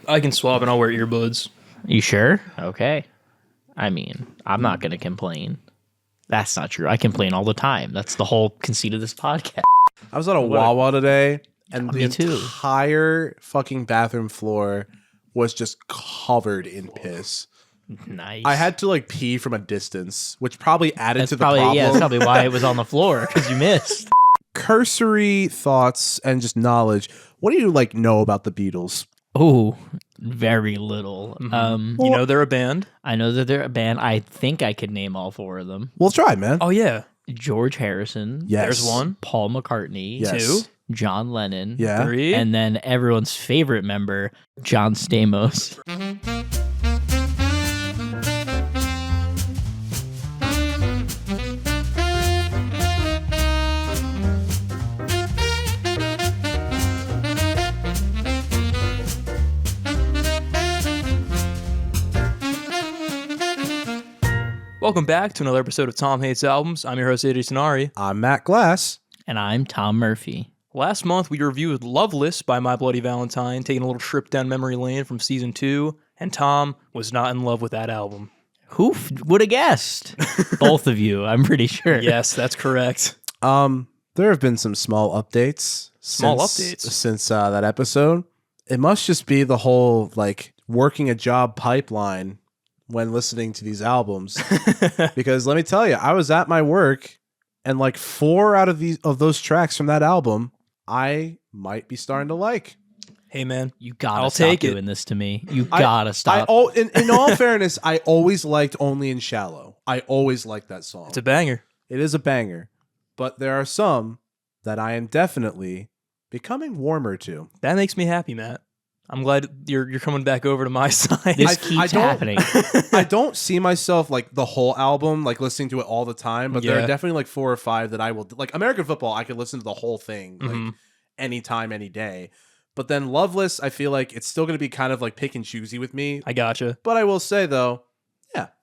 I can swap and I'll wear earbuds. You sure? Okay. I mean, I'm not going to complain. That's not true. I complain all the time. That's the whole conceit of this podcast. I was at a Wawa today, and the Me too. entire fucking bathroom floor was just covered in piss. Nice. I had to like pee from a distance, which probably added That's to the probably, problem. yeah, that's probably why it was on the floor, because you missed. Cursory thoughts and just knowledge. What do you like know about the Beatles? Oh, very little. You know they're a band. I know that they're a band. I think I could name all four of them. Well, try, man. Oh, yeah. George Harrison. Yes. There's one. Paul McCartney. Yes. Two. John Lennon. Yeah. Three. And then everyone's favorite member, John Stamos. Welcome back to another episode of Tom Hates Albums. I'm your host, Eddie Tenari. I'm Matt Glass. And I'm Tom Murphy. Last month, we reviewed Loveless by My Bloody Valentine, taking a little trip down memory lane from season 2, and Tom was not in love with that album. Who would have guessed? Both of you, I'm pretty sure. Yes, that's correct. There have been some small updates. Since that episode. It must just be the whole like working a job pipeline when listening to these albums. Because let me tell you, I was at my work and like 4 out of those tracks from that album I might be starting to like. Hey, man. You gotta I'll stop take it. doing this to me. You gotta stop. In all fairness, I always liked Only in Shallow. I always liked that song. It's a banger. It is a banger. But there are some that I am definitely becoming warmer to. That makes me happy, Matt. I'm glad you're coming back over to my side. This keeps happening. I don't see myself like the whole album, like listening to it all the time, but there Yeah. are definitely like 4 or 5 that I will like. American Football, I could listen to the whole thing like anytime, any day. But then Loveless, I feel like it's still going to be kind of like pick and choosy with me. I gotcha. But I will say though,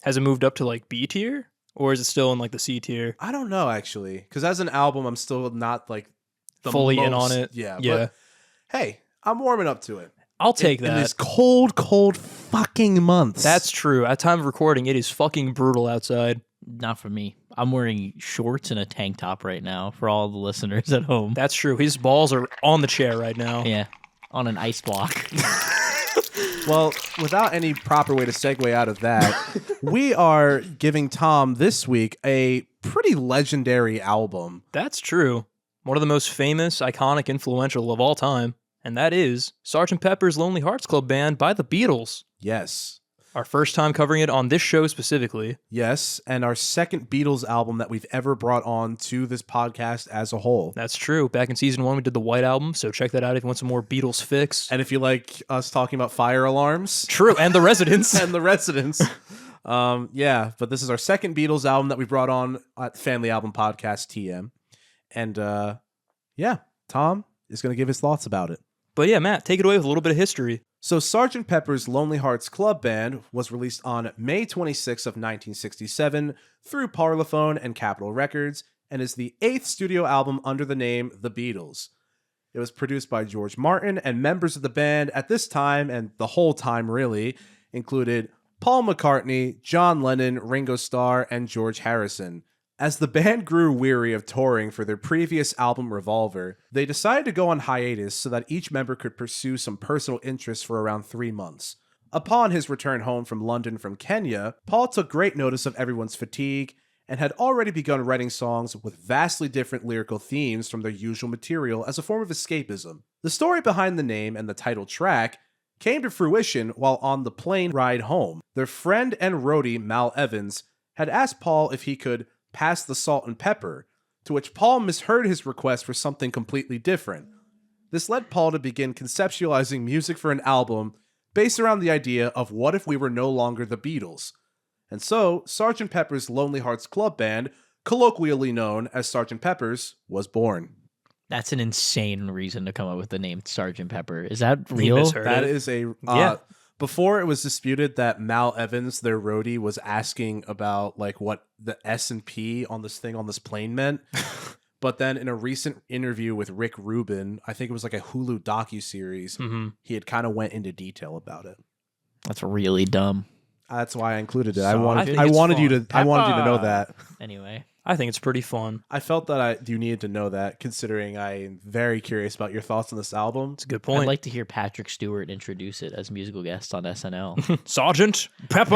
Has it moved up to like B tier? Or is it still in like the C tier? I don't know actually, because as an album, I'm still not like Fully in on it? Yeah, Yeah. But, hey, I'm warming up to it. I'll take In that. this cold fucking months. That's true. At time of recording, it is fucking brutal outside. Not for me. I'm wearing shorts and a tank top right now for all the listeners at home. That's true. His balls are on the chair right now. Yeah, on an ice block. Well, without any proper way to segue out of that, we are giving Tom this week a pretty legendary album. That's true. One of the most famous, iconic, influential of all time. And that is Sgt. Pepper's Lonely Hearts Club Band by the Beatles. Yes. Our first time covering it on this show specifically. Yes, and our second Beatles album that we've ever brought on to this podcast as a whole. That's true. Back in season 1, we did the White Album, so check that out if you want some more Beatles fix. And if you like us talking about fire alarms. True, and The Residents. And The Residents. Yeah, but this is our second Beatles album that we brought on at Family Album Podcast, TM. And yeah, Tom is going to give his thoughts about it. But yeah, Matt, take it away with a little bit of history. So Sgt. Pepper's Lonely Hearts Club Band was released on May 26 of 1967 through Parlophone and Capitol Records and is the 8th studio album under the name The Beatles. It was produced by George Martin, and members of the band at this time, and the whole time really, included Paul McCartney, John Lennon, Ringo Starr, and George Harrison. As the band grew weary of touring for their previous album Revolver, they decided to go on hiatus so that each member could pursue some personal interests for around 3 months. Upon his return home from London from Kenya, Paul took great notice of everyone's fatigue and had already begun writing songs with vastly different lyrical themes from their usual material as a form of escapism. The story behind the name and the title track came to fruition while on the plane ride home. Their friend and roadie Mal Evans had asked Paul if he could pass the salt and pepper, to which Paul misheard his request for something completely different. This led Paul to begin conceptualizing music for an album based around the idea of what if we were no longer the Beatles. And so, Sgt. Pepper's Lonely Hearts Club Band, colloquially known as Sgt. Pepper's, was born. That's an insane reason to come up with the name Sgt. Pepper. Is that He real? misheard That it. is a... Yeah. Before it was disputed that Mal Evans, their roadie, was asking about like what the S and P on this thing on this plane meant. But then in a recent interview with Rick Rubin, I think it was like a Hulu docuseries, he had kind of went into detail about it. That's really dumb. That's why I included it. So I think wanted you it's to I wanted you to know that. Anyway, I think it's pretty fun. I felt that you needed to know that, considering I'm very curious about your thoughts on this album. It's a good I'd point. like to hear Patrick Stewart introduce it as musical guest on SNL. Sergeant Pepper!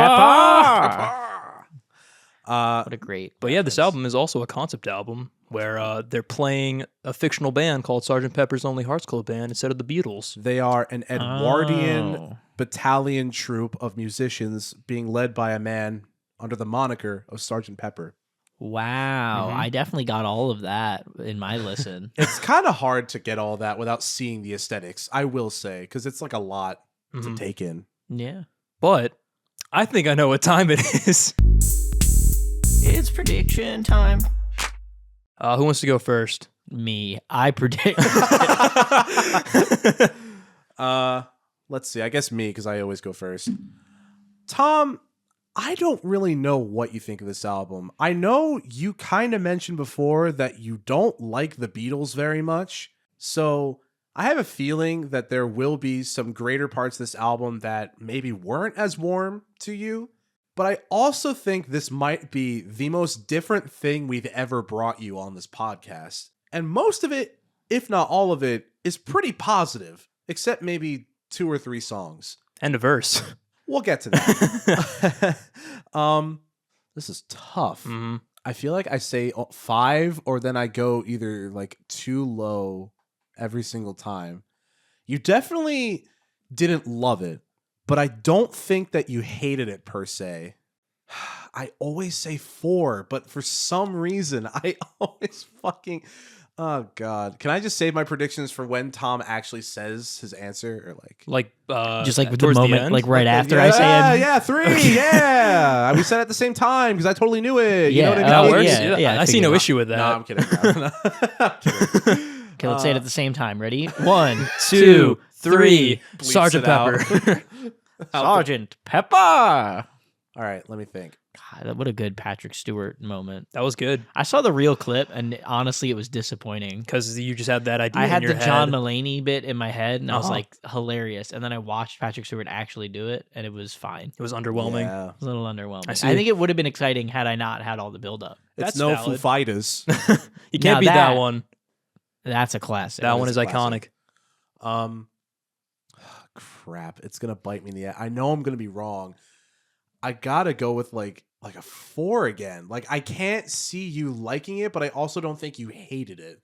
What a great. But yeah, this album is also a concept album where they're playing a fictional band called Sgt. Pepper's Lonely Hearts Club Band instead of the Beatles. They are an Edwardian Oh. battalion troupe of musicians being led by a man under the moniker of Sgt. Pepper. Wow. I definitely got all of that in my listen. It's kind of hard to get all that without seeing the aesthetics, I will say, because it's like a lot to take in. Yeah. But I think I know what time it is. It's prediction time. Who wants to go first? Me. I predict. Let's see. I guess me, because I always go first. Tom, I don't really know what you think of this album. I know you kind of mentioned before that you don't like the Beatles very much. So I have a feeling that there will be some greater parts of this album that maybe weren't as warm to you. But I also think this might be the most different thing we've ever brought you on this podcast. And most of it, if not all of it, is pretty positive, except maybe 2 or 3 songs. And a verse. We'll get to that. This is tough. I feel like I say 5 or then I go either like too low every single time. You definitely didn't love it, but I don't think that you hated it per se. I always say 4, but for some reason I always fucking... Oh God! Can I just save my predictions for when Tom actually says his answer, or Just like with the towards moment, end? like right after yeah, I say it. yeah, 3, yeah. We said it at the same time because I totally knew it. You know what I mean? That works. yeah, I see no issue with No, that. I'm kidding. I'm kidding. Okay, let's say it at the same time. Ready? 1, 2, 3. Bleeps Sergeant it out. Pepper. Sergeant Pepper. All right, let me think. God, what a good Patrick Stewart moment. That was good I saw the real clip, and honestly, it was disappointing. because you just had that idea. I had in your the John head. Mulaney bit in my head, and I was Uh-huh. like, hilarious. And then I watched Patrick Stewart actually do it, and it was fine. It was underwhelming. Yeah. It was a little underwhelming. I see. I think it would have been exciting had I not had all the buildup. It's That's no valid. Foo Fighters. You can't Now beat that that- one. That's a classic. That one is is a iconic. classic. Crap! It's gonna bite me in the ass. I know I'm gonna be wrong. I gotta go with like a 4 again. Like I can't see you liking it, but I also don't think you hated it.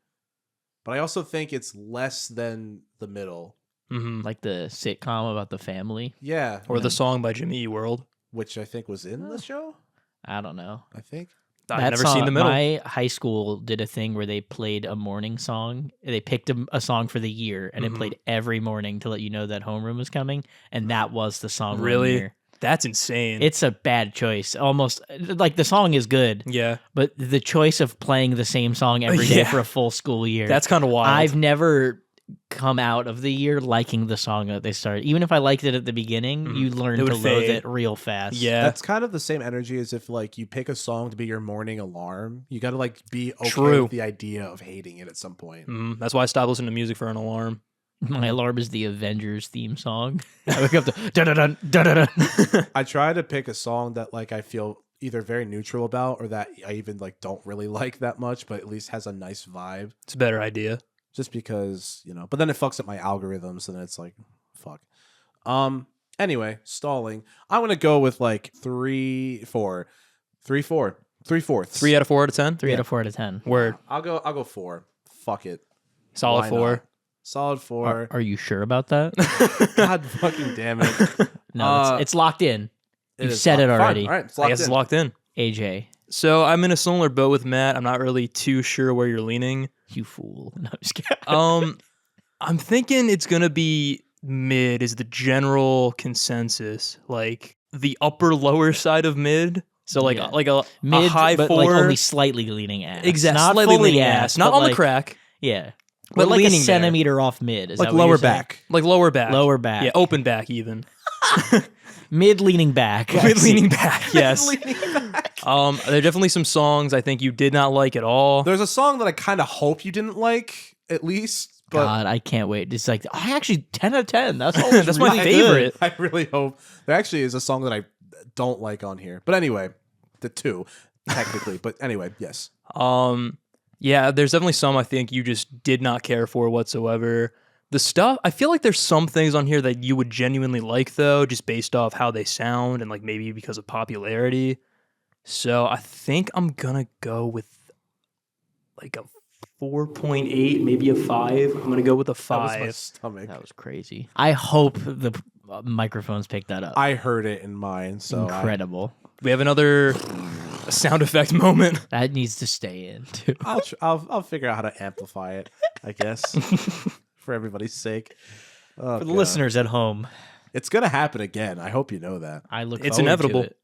But I also think it's less than the middle. Hmm. Like the sitcom about the family. Yeah, Or the song by Jimmy Eat World. which I think was in the show. I don't know. I think. I've That never song- seen the middle. My high school did a thing where they played a morning song. They picked a song for the year, and it played every morning to let you know that homeroom was coming. And that was the song. one Really? year. That's insane. It's a bad choice. Almost like the song is good, yeah, but the choice of playing the same song every day Yeah. for a full school year. that's kind of wild. I've never come out of the year liking the song that they started. Even if I liked it at the beginning, you learn It would to loathe fade. it real fast. yeah, That's kind of the same energy as if like you pick a song to be your morning alarm. You got to like be okay True. with the idea of hating it at some point. That's why I stopped listening to music for an alarm. My alarm is the Avengers theme song. I wake up to dun-dun-dun, dun-dun-dun. I try to pick a song that like I feel either very neutral about or that I even like don't really like that much, but at least has a nice vibe. It's a better idea. Just because, you know, but then it fucks up my algorithms and then it's like, fuck. Anyway, stalling. I'm gonna go with like 3, 4. 3/4. 3/4. 3 out of 4 out of 10. 3 out of 4 out of 10. Word. I'll go 4. Fuck it. Solid Why 4. not? Solid 4. Are you sure about that? God fucking damn it. No, it's locked in. It You've is said it locked. already. Fine. All right, it's I locked guess in. it's locked in. AJ, So I'm in a similar boat with Matt. I'm not really too sure where you're leaning. you fool. No, I'm just kidding. I'm thinking it's gonna be mid is the general consensus. Like the upper lower side of mid. So like Yeah. like a Mid, high but 4. like only slightly leaning ass. exactly. Not Slightly fully leaning ass. Not but on the like- crack. Yeah. But But like a leaning there. centimeter off mid. Is Like that what lower you're saying? back. Like lower back. Lower back. Yeah, open back even. Mid leaning back. Mid leaning back, yes. There are definitely some songs I think you did not like at all. There's a song that I kind of hope you didn't like, at least. But God, I can't wait. It's like, I actually 10 out of 10. That's all. That's my favorite. I really hope there actually is a song that I don't like on here. But anyway, the two technically. But anyway, yes. Yeah, there's definitely some I think you just did not care for whatsoever. The stuff, I feel like there's some things on here that you would genuinely like though, just based off how they sound and like maybe because of popularity. So I think I'm gonna go with like a 4.8, maybe a 5. I'm gonna go with a That was my 5. stomach. That was crazy. I hope the microphones picked that up. I heard it in mine, so Incredible. We have another sound effect moment. That needs to stay in too. I'll figure out how to amplify it, I guess, for everybody's sake. Oh, For the God. listeners at home, It's gonna happen again. I hope you know that. I look. It's forward inevitable. To it.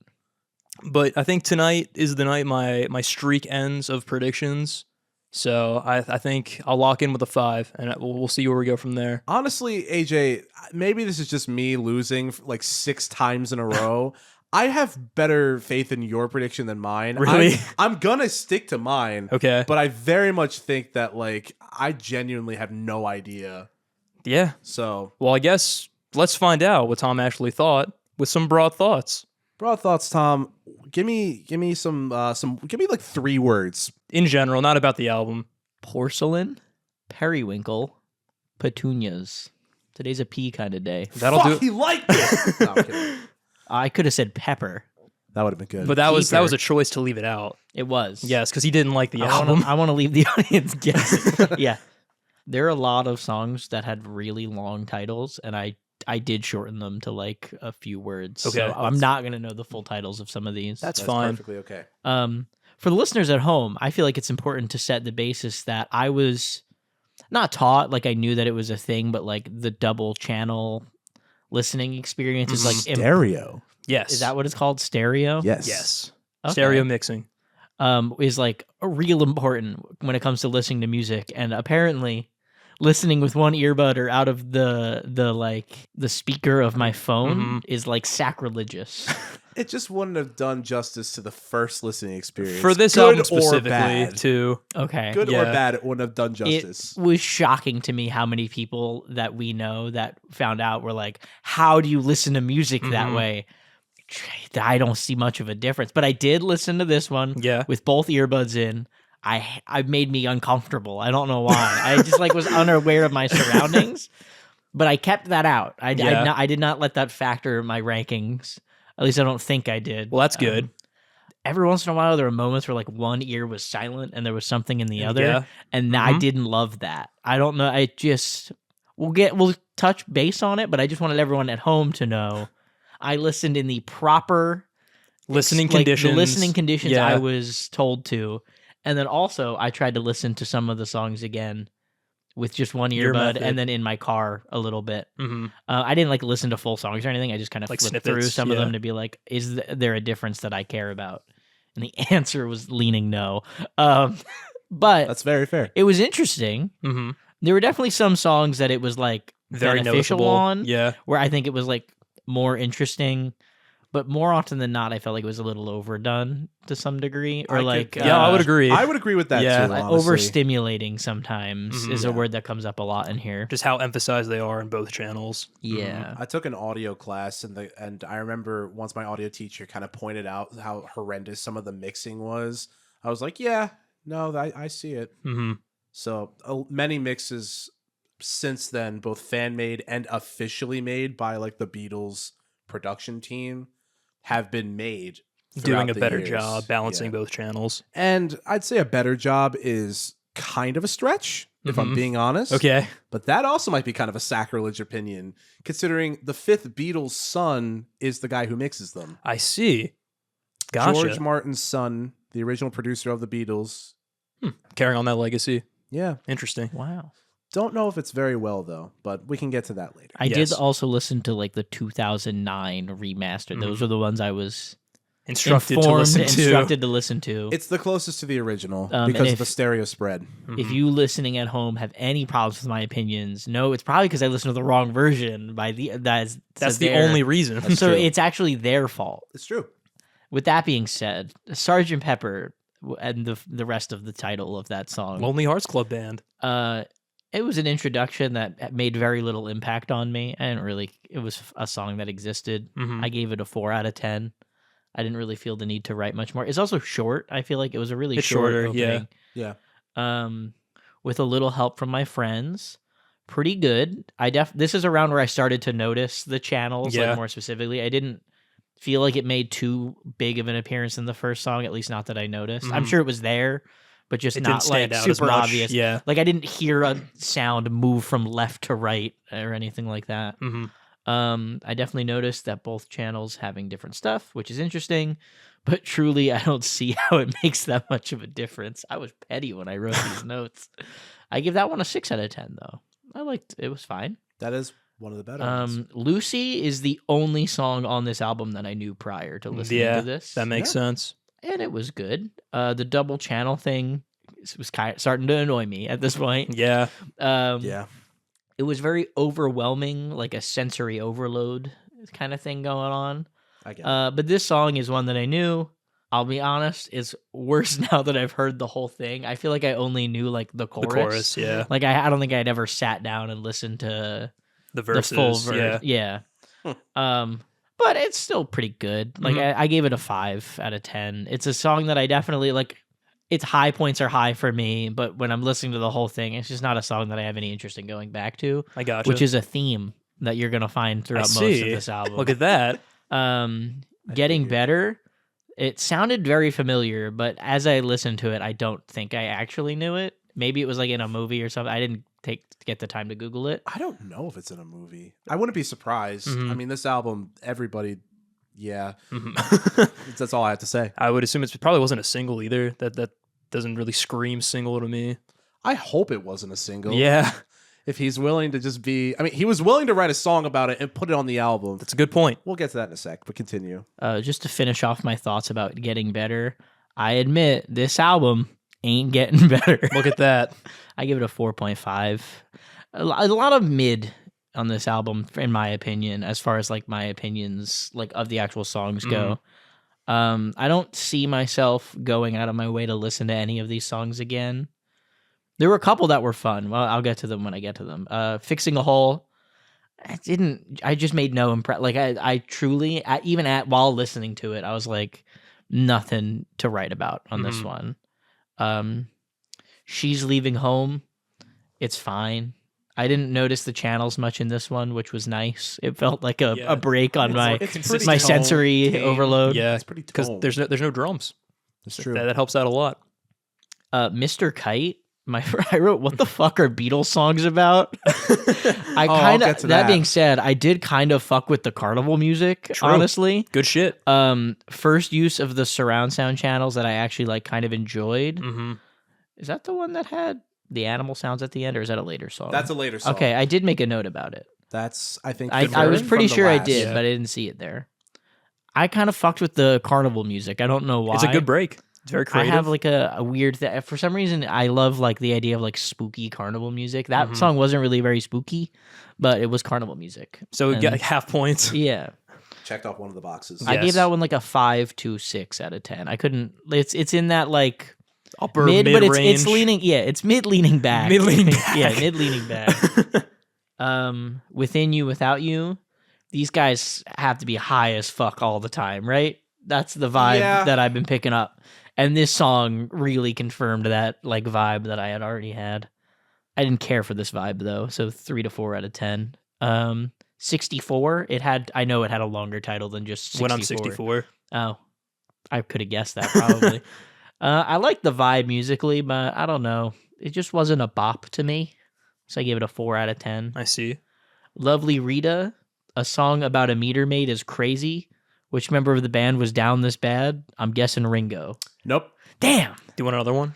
But I think tonight is the night my streak ends of predictions. So I think I'll lock in with a 5, and we'll see where we go from there. Honestly, AJ, maybe this is just me losing like 6 times in a row. I have better faith in your prediction than mine. Really? I'm gonna stick to mine. Okay. But I very much think that like I genuinely have no idea. Yeah. So, Well, I guess let's find out what Tom actually thought with some broad thoughts. broad thoughts, Tom. Give me some give me like 3 words. In general, not about the album. Porcelain, periwinkle, petunias. Today's a pea kind of day. That'll Fuck, do it. he liked it. No, I'm kidding. I could have said pepper. That would have been good. But that was Keeper. a choice to leave it out. It was. Yes, because he didn't like the album. I want to leave the audience guessing. Yeah. There are a lot of songs that had really long titles, and I did shorten them to like a few words. Okay. So I'm not going to know the full titles of some of these. That's fine. perfectly okay. For the listeners at home, I feel like it's important to set the basis that I was not taught, like I knew that it was a thing, but like the double channel listening experience is like Stereo. Yes. Is that what it's called? Stereo? Yes. Yes. Okay. Stereo mixing. Is like a real important when it comes to listening to music, and apparently listening with one earbud or out of the speaker of my phone is like sacrilegious. It just wouldn't have done justice to the first listening experience. For this Good album or specifically, bad. too. Okay. Good or Yeah. bad, it wouldn't have done justice. It was shocking to me how many people that we know that found out were like, how do you listen to music that way? I don't see much of a difference. But I did listen to this one Yeah. with both earbuds in. I made me uncomfortable. I don't know why. I just like was unaware of my surroundings. But I kept that out. I did not let that factor my rankings. At least I don't think I did. Well, that's good. Every once in a while, there were moments where like one ear was silent and there was something in the other, Yeah. and I didn't love that. I don't know. I just we'll touch base on it, but I just wanted everyone at home to know I listened in the proper Listening like, conditions. the listening conditions Yeah. I was told to, and then also I tried to listen to some of the songs again with just one Your earbud, method. and then in my car a little bit. Mhm. I didn't like listen to full songs or anything. I just kind of Like flipped through snippets, some of yeah. them to be like, is there a difference that I care about? And the answer was leaning no. But That's very fair. it was interesting. Mhm. There were definitely some songs that it was like Very beneficial noticeable. on, Yeah. where I think it was like more interesting. But more often than not, I felt like it was a little overdone to some degree, or I would agree. I would agree with that Yeah. too. like Honestly. overstimulating sometimes is a word that comes up a lot in here. Just how emphasized they are in both channels. Yeah. I took an audio class, and I remember once my audio teacher kind of pointed out how horrendous some of the mixing was. I was like, yeah, no, I see it. Mm-hmm. So many mixes since then, both fan made and officially made by like the Beatles production team, have been made. Doing throughout a the better years. job balancing Yeah. both channels. And I'd say a better job is kind of a stretch, if I'm being honest. Okay. But that also might be kind of a sacrilege opinion, considering the 5th Beatles' son is the guy who mixes them. I see. Gotcha. George Martin's son, the original producer of the Beatles. Carrying on that legacy. Yeah. Interesting. Wow. Don't know if it's very well, though, but we can get to that later. I Yes. did also listen to like the 2009 remaster. Those were the ones I was Instructed to listen to. instructed to listen to. It's the closest to the original and because if- of the stereo spread. If you listening at home have any problems with my opinions, no, it's probably because I listened to the wrong version. That's the only reason. So true. it's actually their fault. It's true. With that being said, Sergeant Pepper and the rest of the title of that song, Lonely Hearts Club Band. it was an introduction that made very little impact on me. It was a song that existed. Mhm. I gave it a 4 out of 10. I didn't really feel the need to write much more. It's also short. I feel like it was a really It's short shorter, opening. Yeah. With a little help from my friends, pretty good. This is around where I started to notice the channels, Yeah. like more specifically. I didn't feel like it made too big of an appearance in the first song, at least not that I noticed. I'm Mhm. sure it was there, but just It not didn't stand like out as super much. obvious. Yeah. Like I didn't hear a sound move from left to right or anything like that. hmm I definitely noticed that both channels having different stuff, which is interesting, but truly I don't see how it makes that much of a difference. I was petty when I wrote these notes. I give that one a 6 out of 10 though. I liked it, was fine. That is one of the better ones. Lucy is the only song on this album that I knew prior to listening to this. That makes sense. And it was good. The double channel thing was kind of starting to annoy me at this point. Yeah. Yeah. It was very overwhelming, like a sensory overload kind of thing going on. I get it. But this song is one that I knew. I'll be honest, it's worse now that I've heard the whole thing. I feel like I only knew like the chorus. The chorus, yeah. Like I don't think I'd ever sat down and listened to The verses. the full verse. Yeah. But it's still pretty good. Like I gave it a 5 out of 10. It's a song that I definitely like. Its high points are high for me, but when I'm listening to the whole thing, it's just not a song that I have any interest in going back to. I gotcha. Which is a theme that you're gonna find throughout most of this album. Look at that. Getting Better. It sounded very familiar, but as I listened to it, I don't think I actually knew it. Maybe it was like in a movie or something. I didn't get the time to Google it. I don't know if it's in a movie. I wouldn't be surprised. Mhm. I mean, this album, everybody, yeah. Mhm. That's all I have to say. I would assume it probably wasn't a single either. That doesn't really scream single to me. I hope it wasn't a single. Yeah, If he's willing to just be, I mean, he was willing to write a song about it and put it on the album. that's a good point. We'll get to that in a sec, but continue. Just to finish off my thoughts about Getting Better, I admit this album ain't getting better. Look at that. I give it a 4.5. A lot of mid on this album, in my opinion, as far as like my opinions like of the actual songs go. I don't see myself going out of my way to listen to any of these songs again. There were a couple that were fun. Well, I'll get to them when I get to them. Fixing a Hole. I just made no impression. Like I truly, while listening to it, I was like, nothing to write about on this one. She's Leaving Home. It's fine. I didn't notice the channels much in this one, which was nice. It felt like a break on my pretty sensory tame. overload. Yeah, It's pretty because toned. there's no drums. It's true. That helps out a lot. Mr. Kite. I wrote, what the fuck are Beatles songs about? I I'll kind get of. to That that. being said, I did kind of fuck with the carnival music. True. Honestly, Good shit. first use of the surround sound channels that I actually like kind of enjoyed. Mm-hmm. Is that the one that had the animal sounds at the end, or is that a later song? That's a later song. Okay, I did make a note about it. That's, I think, I was different pretty from the sure I last. did, Yeah. but I didn't see it there. I kind of fucked with the carnival music. I don't know why. It's a good break. It's very I creative. have like a weird for some reason I love like the idea of like spooky carnival music. That song wasn't really very spooky, but it was carnival music. so we and- get like half points. Yeah. Checked off one of the boxes. I gave Yes. that one like a 5 to 6 out of 10. I couldn't it's in that like Upper mid, but it's range. leaning it's mid leaning back. Mid leaning back. Yeah, mid leaning back. Within You Without You, these guys have to be high as fuck all the time, right? That's the vibe Yeah. that I've been picking up. And this song really confirmed that like vibe that I had already had. I didn't care for this vibe though, so 3 to 4 out of 10. 64, I know it had a longer title than just 64. When I'm 64. Oh, I could have guessed that probably. I like the vibe musically, but I don't know. It just wasn't a bop to me. So I gave it a 4 out of 10. I see. Lovely Rita, a song about a meter maid is crazy. Which member of the band was down this bad? I'm guessing Ringo. Nope. Damn. Do you want another one?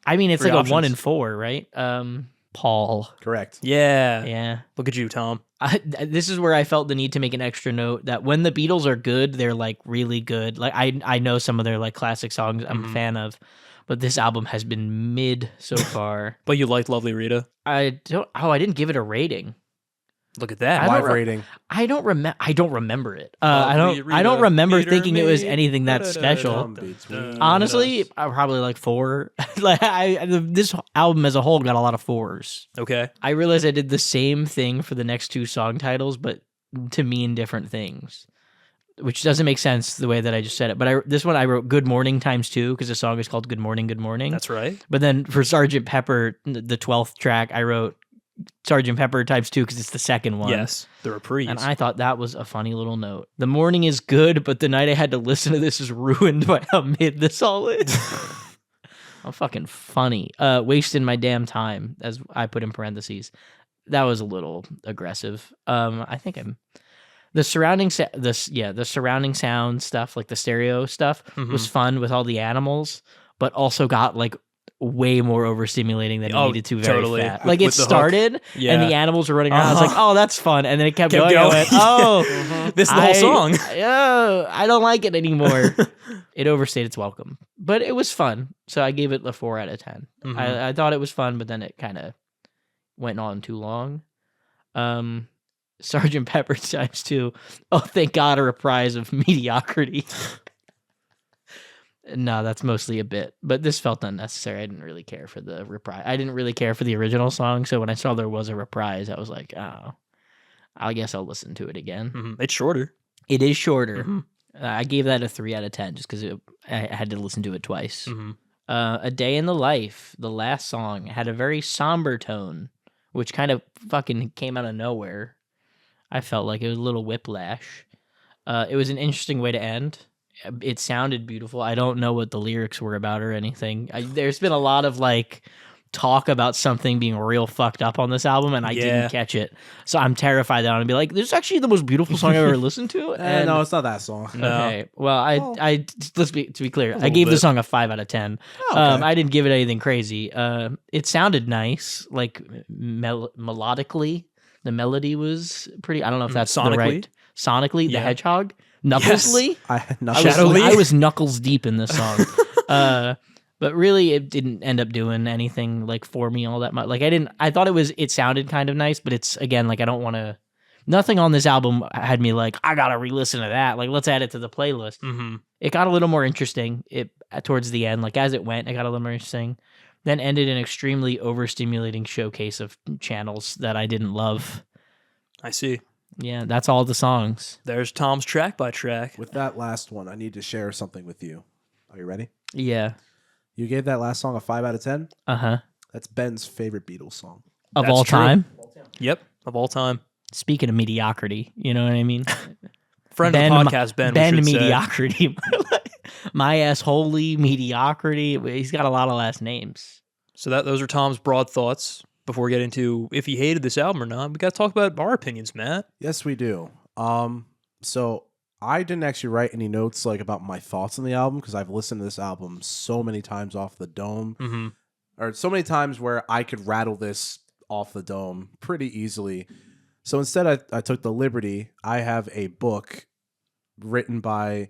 I mean, it's Three like a 1 options. in 4, right? Paul. Correct. Yeah. Yeah. Look at you, Tom. This is where I felt the need to make an extra note that when the Beatles are good, they're like really good. Like I know some of their like classic songs I'm a fan of, but this album has been mid so far. But you liked Lovely Rita. I didn't give it a rating. Look at that. Live rating. I don't remember it. I don't remember thinking it was anything that special. Honestly, I probably like 4. This album as a whole got a lot of 4s. Okay. I realized I did the same thing for the next 2 song titles, but to mean different things, which doesn't make sense the way that I just said it. But this one I wrote "Good Morning" times 2 because the song is called "Good Morning, Good Morning." That's right. But then for Sgt. Pepper, the 12th track, I wrote Sgt. Pepper times 2 because it's the second one. Yes, the reprise. And I thought that was a funny little note. The morning is good, but the night I had to listen to this is ruined by how mid this all is. I'm fucking funny. Wasting my damn time, as I put in parentheses. That was a little aggressive. I think the surrounding the surrounding sound stuff, like the stereo stuff, was fun with all the animals, but also got like way more overstimulating than it needed to very fast. Like it started and the animals were running around. I was like, oh, that's fun. And then it kept going. I went, oh, this is the whole song. I don't like it anymore. It overstayed its welcome, but it was fun. So I gave it a 4 out of 10. I thought it was fun, but then it kind of went on too long. Sgt. Pepper times 2. Oh, thank God, a reprise of Mediocrity. No, that's mostly a bit, but this felt unnecessary. I didn't really care for the reprise. I didn't really care for the original song, so when I saw there was a reprise, I was like, oh, I guess I'll listen to it again. It's shorter. It is shorter. I gave that a 3 out of 10 just because I had to listen to it twice. A Day in the Life, the last song, had a very somber tone, which kind of fucking came out of nowhere. I felt like it was a little whiplash. It was an interesting way to end. It sounded beautiful. I don't know what the lyrics were about or anything. There's been a lot of like talk about something being real fucked up on this album, and I didn't catch it. So I'm terrified that I'm gonna be like, "This is actually the most beautiful song I've ever listened to." And no, it's not that song. Okay, well, I to be clear, I gave the song a 5 out of 10. Okay. I didn't give it anything crazy. It sounded nice, like melodically. The melody was pretty. I don't know if that's sonically. The right sonically. The Hedgehog. Knucklesly? Yes. I was knuckles deep in this song. But really it didn't end up doing anything like for me all that much. Like I thought it sounded kind of nice, but it's again like I don't want to nothing on this album had me like I got to re-listen to that. Like let's add it to the playlist. It got a little more interesting towards the end, like as it went, it got a little more interesting. Then ended an extremely overstimulating showcase of channels that I didn't love. I see. Yeah, that's all the songs. There's Tom's track by track. With that last one, I need to share something with you. Are you ready? Yeah. You gave that last song a 5 out of 10? Uh-huh. That's Ben's favorite Beatles song. Of all time? Yep, of all time. Speaking of mediocrity, you know what I mean? Friend of the podcast, Ben. Ben Mediocrity. My ass holy mediocrity. He's got a lot of last names. So those are Tom's broad thoughts. Before we get into if he hated this album or not, we got to talk about our opinions, Matt. Yes, we do. So I didn't actually write any notes like about my thoughts on the album because I've listened to this album so many times off the dome, or so many times where I could rattle this off the dome pretty easily. So instead, I took the liberty. I have a book written by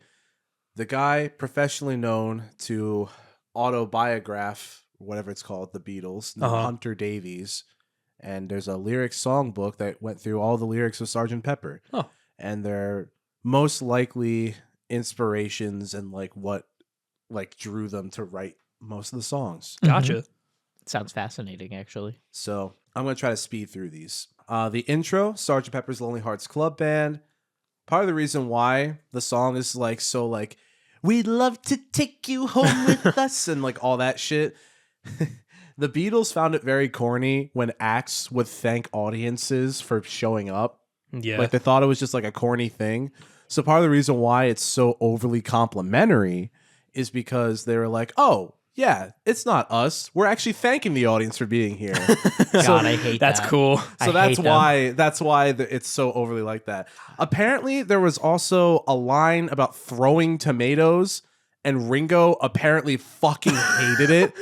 the guy professionally known to autobiograph, whatever it's called, the Beatles, Hunter Davies. And there's a lyric songbook that went through all the lyrics of Sgt. Pepper. Oh. And they're most likely inspirations and like what like drew them to write most of the songs. Gotcha. Sounds fascinating, actually. So I'm going to try to speed through these. The intro, Sgt. Pepper's Lonely Hearts Club Band. Part of the reason why the song is like so like, we'd love to take you home with us and like all that shit. The Beatles found it very corny when acts would thank audiences for showing up. Yeah. Like they thought it was just like a corny thing. So part of the reason why it's so overly complimentary is because they were like, oh, yeah, it's not us. We're actually thanking the audience for being here. God, I hate that's that. cool. So that's why it's so overly like that. Apparently, there was also a line about throwing tomatoes, and Ringo apparently fucking hated it.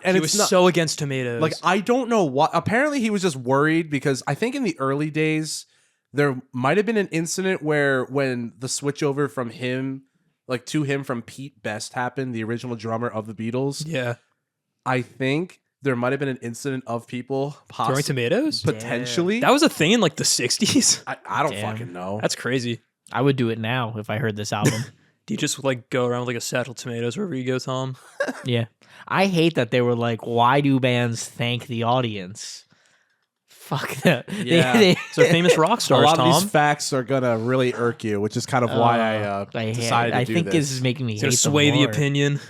He was so against tomatoes. Like I don't know what. Apparently, he was just worried because I think in the early days there might have been an incident where when the switchover from him. Like to him from Pete Best happened, the original drummer of the Beatles. Yeah. I think there might have been an incident of people Throwing tomatoes? potentially. That was a thing in like the 60s? I don't Damn. fucking know. That's crazy. I would do it now if I heard this album. Do you just like go around with like a satchel of tomatoes wherever you go, Tom? Yeah. I hate that they were like, why do bands thank the audience? Fuck that. Yeah. So famous rock A stars, lot Tom. of these facts are gonna really irk you, which is kind of why I decided to I do think this. this is making me It's gonna hate them sway the more. opinion.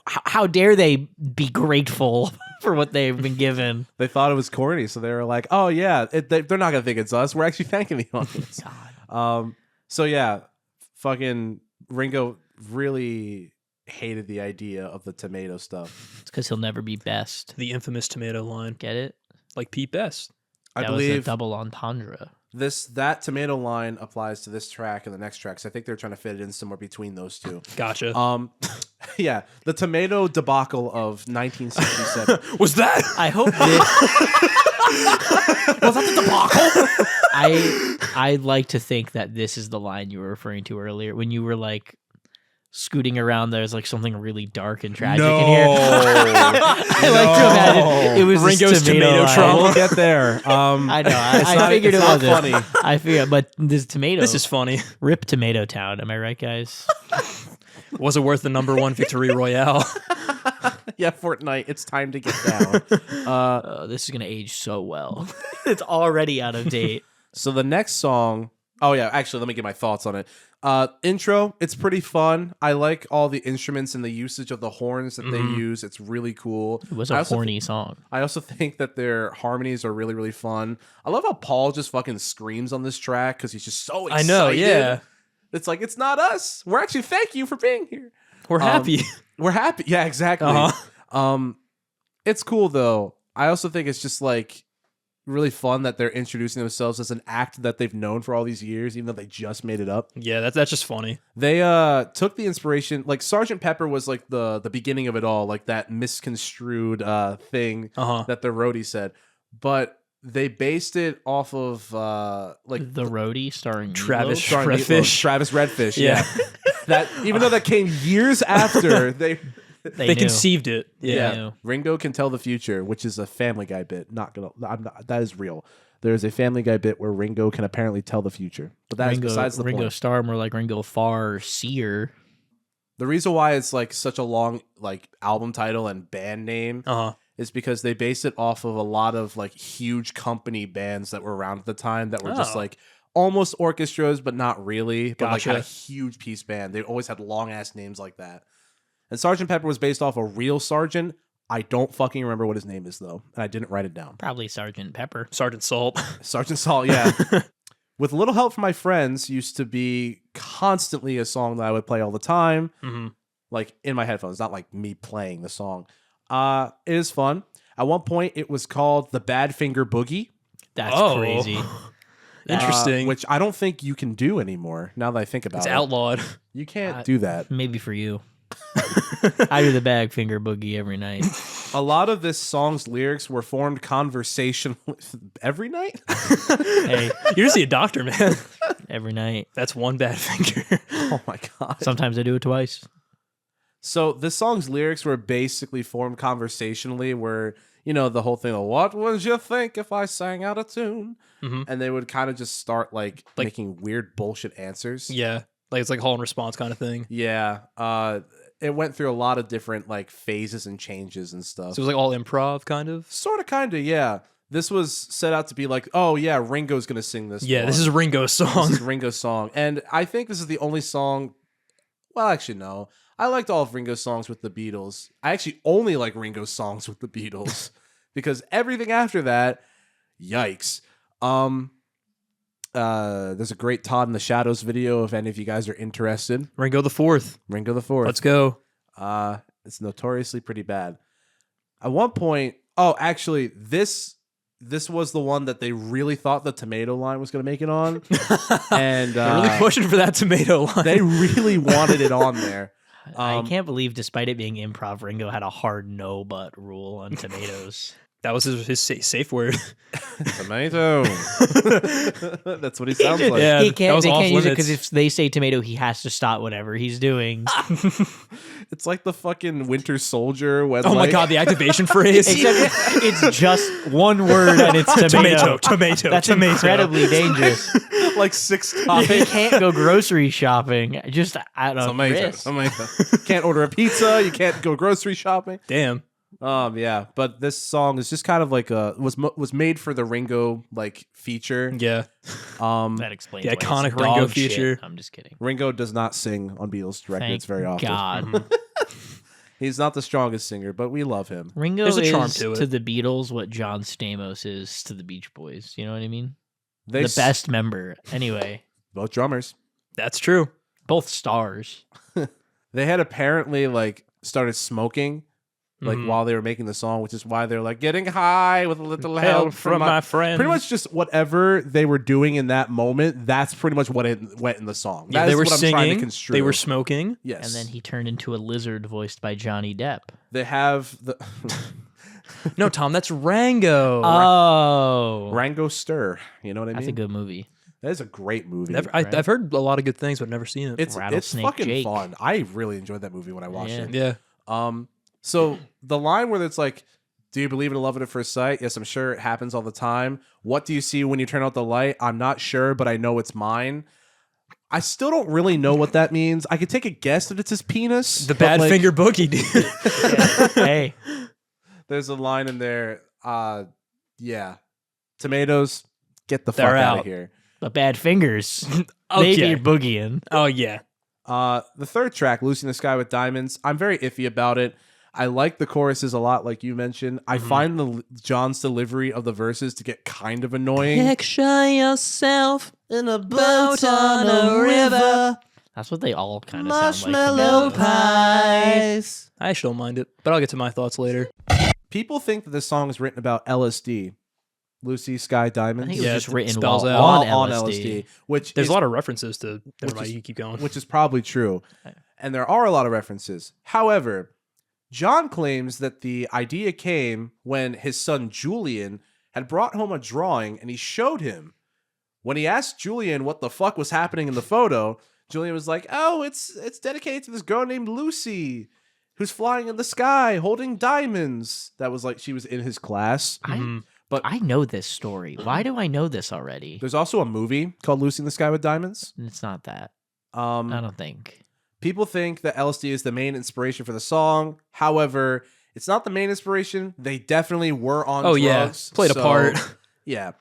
How dare they be grateful for what they've been given? They thought it was corny, so they were like, "Oh yeah, they're not gonna think it's us. We're actually thanking the audience." So yeah, fucking Ringo really hated the idea of the tomato stuff. It's because he'll never be best. The infamous tomato line, Get it? like Pete Best. I That was a believe double entendre. that tomato line applies to this track and the next track. So I think they're trying to fit it in somewhere between those two. Gotcha. Yeah, the tomato debacle of 1967. Was that? I hope Was that the debacle? I like to think that this is the line you were referring to earlier when you were like scooting around. There's like something really dark and tragic in here. I like to imagine it was Ringo's this tomato line. trauma. We'll get there. I know. I figured it it's not wasn't funny. I figured, but this tomato. This is funny. Rip Tomato Town. Am I right, guys? Was it worth the #1 victory royale? Yeah, Fortnite. It's time to get down. This is gonna age so well. It's already out of date. So the next song. Oh yeah, actually, let me get my thoughts on it. Intro. It's pretty fun. I like all the instruments and the usage of the horns that they use. It's really cool. It was I a also horny song. I also think that their harmonies are really, really fun. I love how Paul just fucking screams on this track because he's just so excited. I know, yeah. It's like, it's not us. We're actually, thank you for being here. We're happy. We're happy. Yeah, exactly. It's cool, though. I also think it's just, like, really fun that they're introducing themselves as an act that they've known for all these years, even though they just made it up. Yeah, that's just funny. They took the inspiration, like Sgt. Pepper was like the beginning of it all, like that misconstrued thing that the roadie said, but they based it off of like The Roadie starring Travis Meatloaf? starring Redfish. Meatloaf, Travis Redfish. Yeah. That even though that came years after they They knew. conceived it. They Yeah. knew. Ringo can tell the future, which is a Family Guy bit. That is real. There's a Family Guy bit where Ringo can apparently tell the future, but that's besides the Ringo point. Starr, more like Ringo Farr Seer. The reason why it's like such a long like album title and band name is because they based it off of a lot of like huge company bands that were around at the time that were just like almost orchestras, but not really, but like had a huge piece band. They always had long ass names like that. And Sgt. Pepper was based off a real sergeant. I don't fucking remember what his name is though, and I didn't write it down. Probably Sergeant Pepper. Sergeant Salt. Sergeant Salt, yeah. With a Little Help from My Friends used to be constantly a song that I would play all the time, like in my headphones, not like me playing the song. It is fun. At one point, it was called the Badfinger Boogie. That's Oh. crazy. Interesting. Which I don't think you can do anymore. Now that I think about It's it, outlawed. you can't do that. Maybe for you. I do the bag finger boogie every night. A lot of this song's lyrics were formed conversationally every night. Hey, You're just a doctor, man. every night. That's one bad finger. Oh my god. Sometimes I do it twice. So this song's lyrics were basically formed conversationally where, you know, the whole thing of what would you think if I sang out of tune? And they would kind of just start like making weird bullshit answers. Yeah. Like it's like call and response kind of thing. Yeah. It went through a lot of different like phases and changes and stuff. So it was like all improv kind of. Sort of, kind of, yeah. This was set out to be like, oh yeah, Ringo's gonna sing this. Yeah, one. this is Ringo's This song. is Ringo's song, and I think this is the only song. Well, actually, no. I liked all of Ringo's songs with the Beatles. I actually only like Ringo's songs with the Beatles because everything after that, yikes. There's a great Todd in the Shadows video if any of you guys are interested. Ringo the Fourth. Ringo the Fourth. Let's go. It's notoriously pretty bad. At one point, oh, actually, this was the one that they really thought the tomato line was going to make it on, and They're really pushing for that tomato line. they really wanted it on there. I can't believe, despite it being improv, Ringo had a hard no but rule on tomatoes. That was his safe word. Tomato. That's what he sounds like. Yeah, He that can't. was They off can't use it limits. because if they say tomato, he has to stop whatever he's doing. It's like the fucking Winter Soldier when Oh my god, the activation phrase. Except it's just one word and it's tomato. Tomato. That's tomato. incredibly dangerous. like 6 times. He can't go grocery shopping. Just I don't know. Tomato. risk. Tomato. Can't order a pizza. You can't go grocery shopping. Damn. Yeah, but this song is just kind of like was made for the Ringo like feature. Yeah. That explains The why it's iconic dog Ringo shit. feature. I'm just kidding. Ringo does not sing on Beatles records Thank very often. God. He's not the strongest singer, but we love him. Ringo There's a is charm to it. the Beatles what John Stamos is to the Beach Boys. You know what I mean? They The best member. Anyway, both drummers. That's true. both stars. They had apparently like started smoking like Mhm. while they were making the song, which is why they're like getting high with a little Help help from my friends. Pretty much just whatever they were doing in that moment. That's pretty much what it went in the song. Yeah, That they is were what I'm trying to singing. construe. They were smoking. Yes, And then he turned into a lizard voiced by Johnny Depp. they have the No, Tom, that's Rango. Oh, Rango Stir. You know what I mean? that's a good movie. That is a great movie. right? I've heard a lot of good things, but never seen it. It's Rattlesnake fucking Jake. fun. I really enjoyed that movie when I watched Yeah. it. Yeah. So the line where it's like, "Do you believe in love at first sight?" Yes, I'm sure it happens all the time. What do you see when you turn out the light? I'm not sure, but I know it's mine. I still don't really know what that means. I could take a guess that it's his penis. The but, bad like, finger boogie, dude. Hey, There's a line in there. Yeah, tomatoes, get the fuck They're out out. of here. the bad fingers. Okay. They be boogieing. Oh yeah. The third track, "Lucy in the Sky with Diamonds," I'm very iffy about it. I like the choruses a lot, like you mentioned. I find the John's delivery of the verses to get kind of annoying. Picture yourself in a boat on a river. That's what they all kind of sound like. to me. Marshmallow pies. I actually don't mind it, but I'll get to my thoughts later. People think that this song is written about LSD. Lucy, Sky, I Diamonds. think it was Yeah, just it written spells while out. on on LSD. which There's is, a lot of references to. Never which mind, is- you keep going. which is probably true. And there are a lot of references. However, John claims that the idea came when his son Julian had brought home a drawing and he showed him. When he asked Julian what the fuck was happening in the photo, Julian was like, "Oh, it's dedicated to this girl named Lucy who's flying in the sky holding diamonds." That was like she was in his class. Mhm. I know this story. Why do I know this already? There's also a movie called Lucy in the Sky with Diamonds. It's not that. I Um, don't think. people think that LSD is the main inspiration for the song. However, it's not the main inspiration. They definitely were on Oh yeah, drugs. played a so, part. Yeah.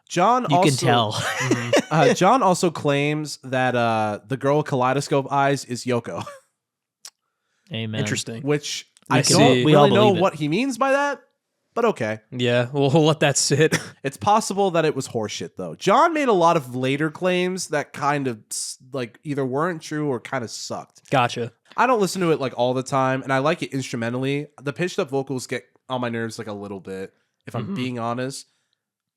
John You also, can tell. John also claims that the girl with kaleidoscope eyes is Yoko, Amen. Interesting. which I I see. don't We all really know believe it. what he means by that, but okay. Yeah, we'll let that sit. It's possible that it was horseshit, though. John made a lot of later claims that kind of like either weren't true or kind of sucked. Gotcha. I don't listen to it like all the time, and I like it instrumentally. The pitched up vocals get on my nerves like a little bit, if I'm being honest.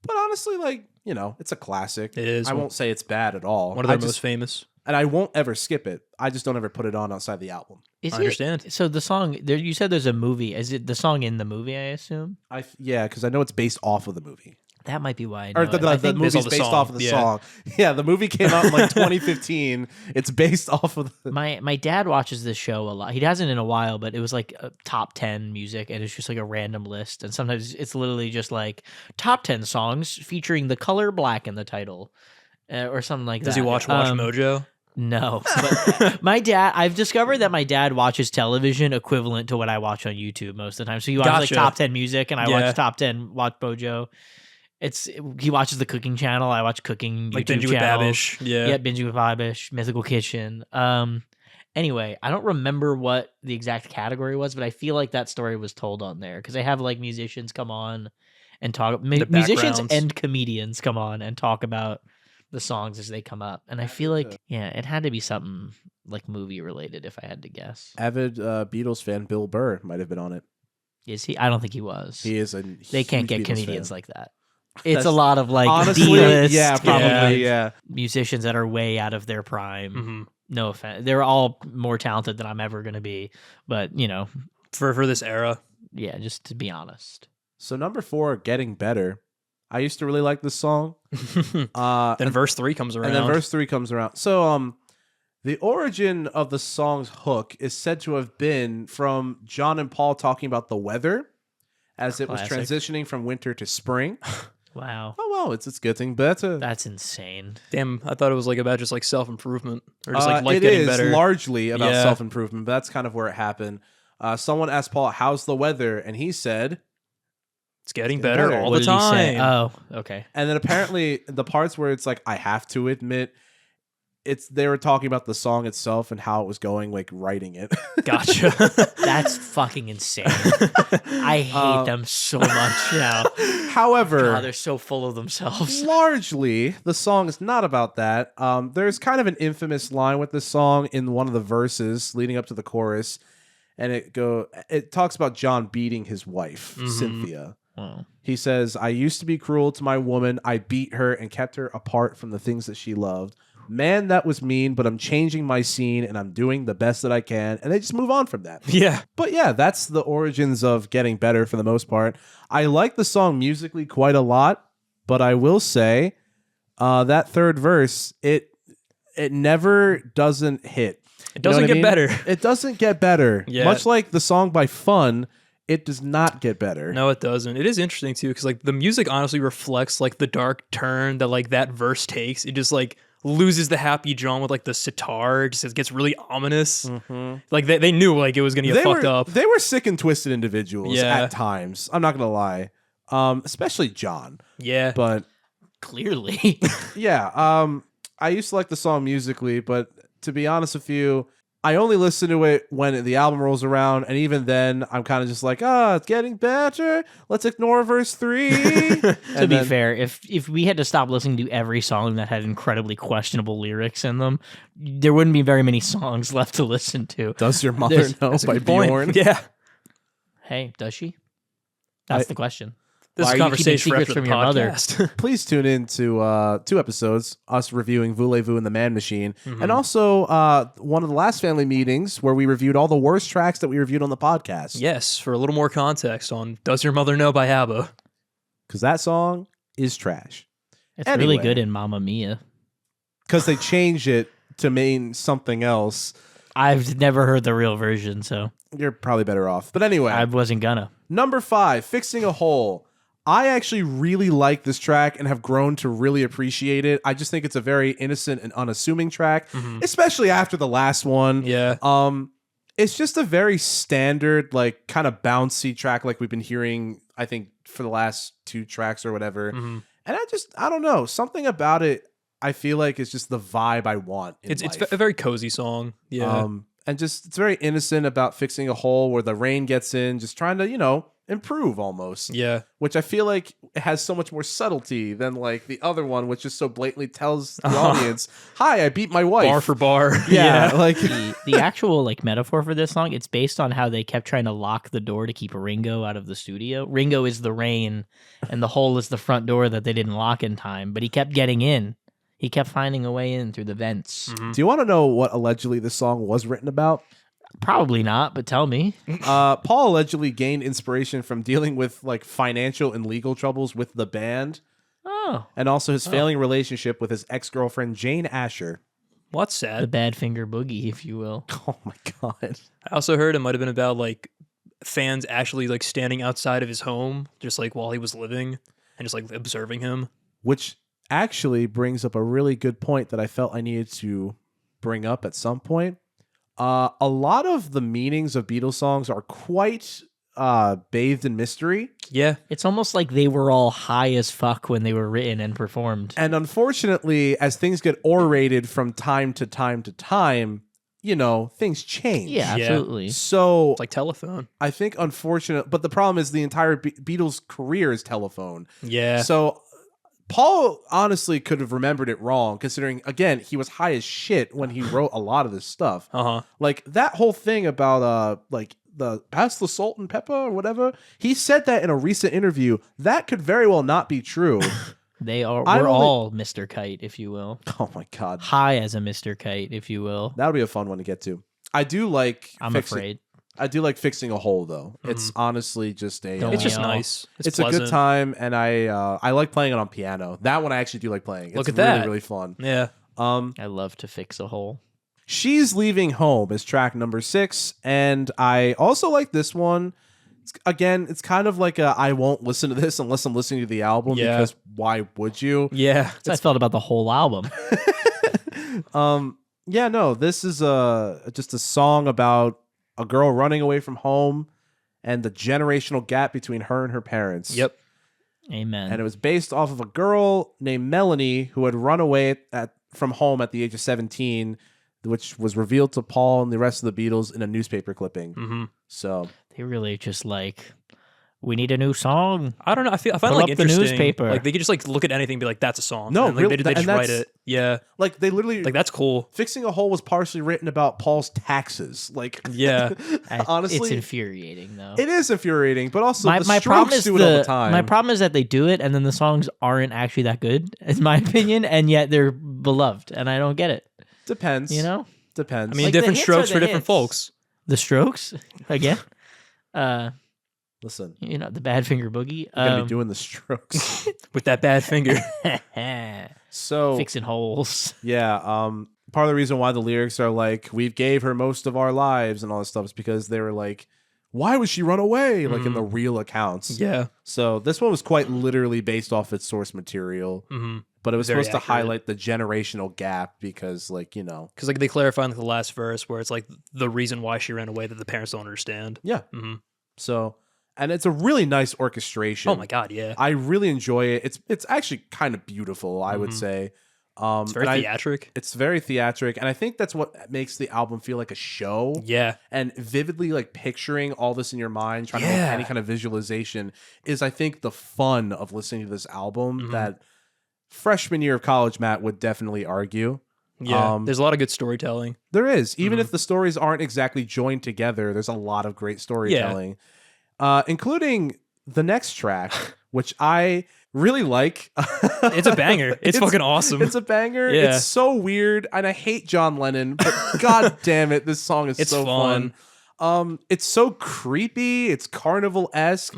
But honestly, like, you know, it's a classic. It is. I won't say it's bad at all. One of their I just- most famous. and I won't ever skip it. I just don't ever put it on outside the album. Is I it- understand. So the song there, you said there's a movie. Is it the song in the movie? I assume Yeah, because I know it's based off of the movie. that might be why. I know Or it. the I think movie's based off based the off song, of the yeah. song. Yeah, the movie came out in like 2015. It's based off of the. my dad watches this show a lot. He hasn't in a while, but it was like a top 10 music, and it's just like a random list. And sometimes it's literally just like top 10 songs featuring the color black in the title, or something like that. Does he watch Mojo? No, but my dad. I've discovered that my dad watches television equivalent to what I watch on YouTube most of the time. So he watches Gotcha. like top 10 music, and I Yeah. watch top 10 Watch Bojo. He watches the cooking channel. I watch cooking Like YouTube Benji with channels. Babish. Yeah. Yeah, Binging with Babish, Mythical Kitchen. Anyway, I don't remember what the exact category was, but I feel like that story was told on there because they have like musicians come on and talk. Musicians backgrounds. and comedians come on and talk about the songs as they come up, and I feel like it had to be something like movie related if I had to guess. Avid Beatles fan Bill Burr might have been on it. Is he? I don't think he was. He is a. They can't huge get Beatles comedians fan. like that. It's That's- a lot of like Honestly, D-list, yeah, probably, yeah. musicians that are way out of their prime. Mhm. No offense, they're all more talented than I'm ever going to be, but you know, For this era. yeah, just to be honest. So number 4, Getting Better. I used to really like this song. Then verse 3 comes around. And then verse 3 comes around. So the origin of the song's hook is said to have been from John and Paul talking about the weather as it was transitioning from winter to spring. Wow. Oh, wow, it's getting better. That's insane. Damn, I thought it was like about just like self-improvement or just like life it getting is better. largely about Yeah. self-improvement, but that's kind of where it happened. Someone asked Paul, how's the weather? And he said, It's getting better all What the did he say? time. Oh, okay. and then apparently the parts where it's like, I have to admit, they were talking about the song itself and how it was going, like writing it. Gotcha. That's fucking insane. I hate them so much now. However, God, they're so full of themselves. largely, the song is not about that. There's kind of an infamous line with this song in one of the verses leading up to the chorus, and it talks about John beating his wife, Cynthia. Wow. He says, I used to be cruel to my woman. I beat her and kept her apart from the things that she loved. Man, that was mean, but I'm changing my scene and I'm doing the best that I can. And they just move on from that. Yeah. But yeah, that's the origins of Getting Better for the most part. I like the song musically quite a lot, but I will say that third verse, it never doesn't hit. It doesn't get better. It doesn't get better. Yeah. Much like the song by Fun, it does not get better. No, it doesn't. It is interesting too, because like the music honestly reflects like the dark turn that like that verse takes. It just like loses the happy drum with like the sitar. It gets really ominous. Mm-hmm. Like they knew like it was gonna get fucked up. They were sick and twisted individuals Yeah. at times. I'm not gonna lie. Especially John. Yeah. But Clearly. yeah, I used to like the song musically, but to be honest with you, I only listen to it when the album rolls around, and even then, I'm kind of just like, it's getting better. Let's ignore verse 3. To be fair, if we had to stop listening to every song that had incredibly questionable lyrics in them, there wouldn't be very many songs left to listen to. Does Your Mother Know That's a by good point. Bjorn? Yeah. Hey, does she? That's the question. This Why is are a you keeping conversation for secrets after from the your mother? podcast. Please tune in to 2 episodes, us reviewing Voulez-Vous and the Man Machine, and also one of the last family meetings where we reviewed all the worst tracks that we reviewed on the podcast. Yes, for a little more context on Does Your Mother Know by ABBA. Because that song is trash. It's Anyway. really good in Mamma Mia. Because they changed it to mean something else. I've never heard the real version, so You're probably better off. But anyway, I wasn't gonna. number 5, Fixing a Hole. I actually really like this track and have grown to really appreciate it. I just think it's a very innocent and unassuming track, especially after the last one. Yeah. It's just a very standard, like kind of bouncy track like we've been hearing, I think, for the last 2 tracks or whatever. And I don't know, something about it I feel like is just the vibe I want in It's life. a very cozy song. Yeah. And just it's very innocent about fixing a hole where the rain gets in, just trying to, improve almost. Yeah. Which I feel like it has so much more subtlety than like the other one, which just so blatantly tells the audience, "Hi, I beat my wife." Bar for bar. Yeah, like The actual like metaphor for this song, it's based on how they kept trying to lock the door to keep Ringo out of the studio. Ringo is the rain, and the hole is the front door that they didn't lock in time, but he kept getting in. He kept finding a way in through the vents. Do you want to know what allegedly this song was written about? Probably not, but tell me. Paul allegedly gained inspiration from dealing with like financial and legal troubles with the band, Oh, and also his failing relationship with his ex-girlfriend Jane Asher. What's the sad? Badfinger Boogie, if you will. Oh my god. I also heard it might have been about like fans actually like standing outside of his home just like while he was living and just like observing him. Which actually brings up a really good point that I felt I needed to bring up at some point. A lot of the meanings of Beatles songs are quite bathed in mystery. Yeah. It's almost like they were all high as fuck when they were written and performed. And unfortunately, as things get orated from time to time to time, things change. Yeah, Yeah. absolutely. So It's like Telephone. I think unfortunate, but the problem is the entire Beatles career is Telephone. Yeah. So Paul honestly could have remembered it wrong, considering, again, he was high as shit when he wrote a lot of this stuff. Uh-huh. Like, that whole thing about, like, the pass the salt and pepper or whatever, he said that in a recent interview. That could very well not be true. They are. I We're only- all Mr. Kite, if you will. Oh, my God. High as a Mr. Kite, if you will. That would be a fun one to get to. I do like I'm fixing, afraid. I do like Fixing a Hole though. It's honestly just a. Don't It's just we all? nice. It's a pleasant. good time, and I like playing it on piano. That one I actually do like playing. Look It's at really that. really fun. Yeah. I love to fix a hole. She's Leaving Home is track number 6, and I also like this one. It's kind of like I won't listen to this unless I'm listening to the album because why would you? Yeah. That's how I felt about the whole album. Yeah, no, this is just a song about a girl running away from home and the generational gap between her and her parents. Yep. Amen. And it was based off of a girl named Melanie who had run away from home at the age of 17, which was revealed to Paul and the rest of the Beatles in a newspaper clipping. Mm-hmm. So They really just like, we need a new song. I don't know. I find it Put like up the interesting. newspaper. Like they could just like look at anything and be like, "That's a song." No, and, like, really, they just and write that's- it. Yeah, like they literally like that's cool. Fixing a Hole was partially written about Paul's taxes. Like Yeah, honestly, it's infuriating though. it is infuriating, but also my the problem Strokes is do it all the time. my problem is that they do it and then the songs aren't actually that good, in my opinion, and yet they're beloved, and I don't get it. Depends. You know, Depends. I mean, Like, the different hits strokes are for the different hits. folks. the Strokes again. Listen, You know, the Badfinger Boogie. you're gonna be doing the Strokes. With that bad finger. So fixing holes. yeah, part of the reason why the lyrics are like "we gave her most of our lives" and all this stuff is because they were like, "Why would she run away?" Like in the real accounts. Yeah. So this one was quite literally based off its source material, Mm-hmm. but it was Very supposed to accurate. highlight the generational gap because, like, you know, Because like they clarify in the last verse where it's like the reason why she ran away that the parents don't understand. yeah. Mm-hmm. So, and it's a really nice orchestration. Oh my god, yeah. I really enjoy it. It's actually kind of beautiful, I would say. It's very and theatric. It's very theatric, and I think that's what makes the album feel like a show. Yeah. And vividly like picturing all this in your mind, trying to make Yeah. any kind of visualization is, I think, the fun of listening to this album that freshman year of college Matt would definitely argue. Yeah. There's a lot of good storytelling. There is. Even if the stories aren't exactly joined together, there's a lot of great storytelling. Including the next track, which I really like. It's a banger. It's fucking awesome. It's a banger. Yeah. It's so weird, and I hate John Lennon, but god damn it, this song is It's so fun. It's so creepy. It's carnival-esque.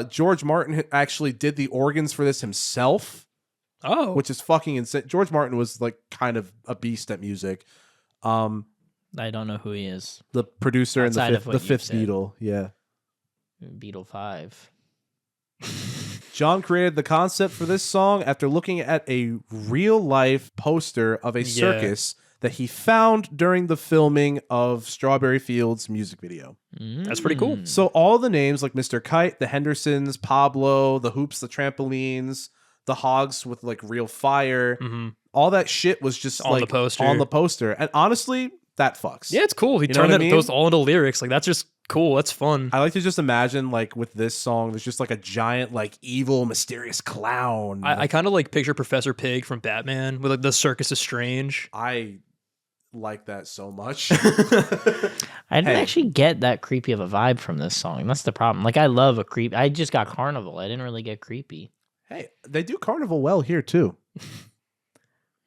George Martin actually did the organs for this himself, Oh. which is fucking insane. George Martin was like kind of a beast at music. I don't know who he is. The producer Outside and of the what fifth you've said. Beatle. Yeah. Beatle 5. John created the concept for this song after looking at a real-life poster of a circus that he found during the filming of Strawberry Fields music video. That's pretty cool. So all the names like Mr. Kite, the Hendersons, Pablo, the Hoops, the Trampolines, the Hogs with like real fire, all that shit was just On like the poster. on the poster. And honestly, that fucks. Yeah, it's cool. He You know turned what I that mean? those all into lyrics. Like that's just cool. That's fun. I like to just imagine like with this song, there's just like a giant, like evil, mysterious clown. I kind of like picture Professor Pig from Batman with like the circus is strange. I like that so much. I didn't Hey. actually get that creepy of a vibe from this song. That's the problem. Like, I love a creep. I just got Carnival. I didn't really get creepy. Hey, they do Carnival well here too.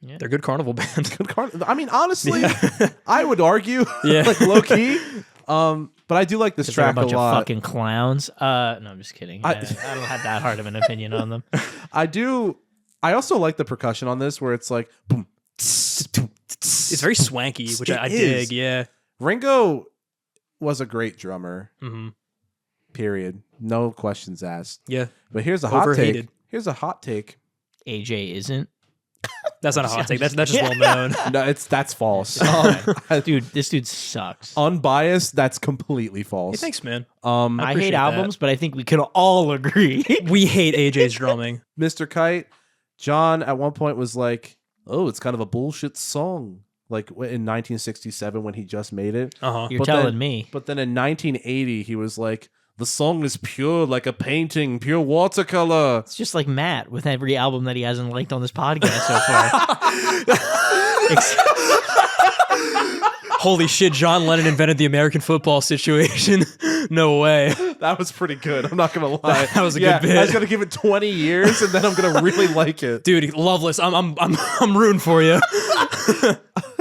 They're a good carnival band. Good I mean, honestly, I would argue, Yeah. like low key. But I do like this 'Cause they're track a bunch a lot. of fucking clowns. No, I'm just kidding. I don't have that hard of an opinion on them. I do. I also like the percussion on this, where it's like boom. It's very swanky, which I It is. dig. Yeah. Ringo was a great drummer. hmm Period. No questions asked. Yeah. But here's a hot Overhated. take. Here's a hot take. AJ isn't. That's not a hot take. That's just well known. No, that's false. Dude, this dude sucks. Unbiased. That's completely false. Hey, thanks, man. I appreciate hate that. albums, but I think we can all agree. We hate AJ's drumming. Mr. Kite, John at one point was like, "Oh, it's kind of a bullshit song." Like in 1967 when he just made it. Uh-huh. You're But telling then- me. But then in 1980 he was like, "The song is pure like a painting, pure watercolor." It's just like Matt with every album that he hasn't liked on this podcast so far. Holy shit, John Lennon invented the American football situation. No way. That was pretty good. I'm not gonna lie. That was a good bit. I was gonna give it 20 years and then I'm gonna really like it. Dude, Loveless, I'm rooting for you.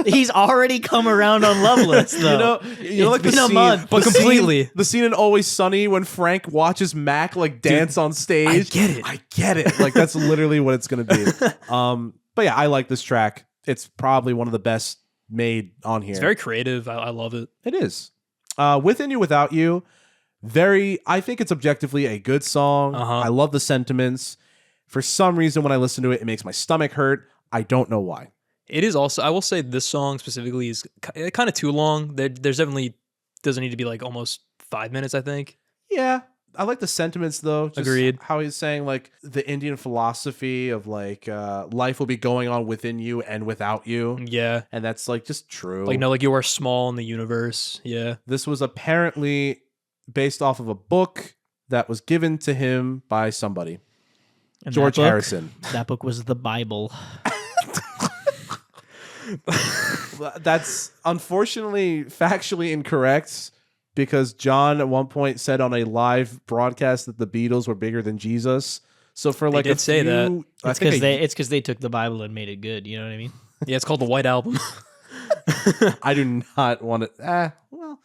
He's already come around on Loveless, though. Like been the a scene, month. But completely. the scene in Always Sunny when Frank watches Mac like dance on stage. I get it. Like that's literally what it's gonna be. But yeah, I like this track. It's probably one of the best made on here. It's very creative. I love it. It is. Within You, Without You. I think it's objectively a good song. I love the sentiments. For some reason, when I listen to it, it makes my stomach hurt. I don't know why. It is also, I will say this song specifically is kind of too long. There's definitely, doesn't need to be like almost 5 minutes, I think. Yeah. I like the sentiments though. Just Agreed. How he's saying like the Indian philosophy of like life will be going on within you and without you. Yeah. And that's like just true. Like, no, like you are small in the universe. Yeah. This was apparently based off of a book that was given to him by somebody. And George that book- Harrison. That book was the Bible. That's unfortunately factually incorrect because John at one point said on a live broadcast that the Beatles were bigger than Jesus. So for like did say that. It's because they took the Bible and made it good. You know what I mean? Yeah, it's called the White Album. I do not want to. Well,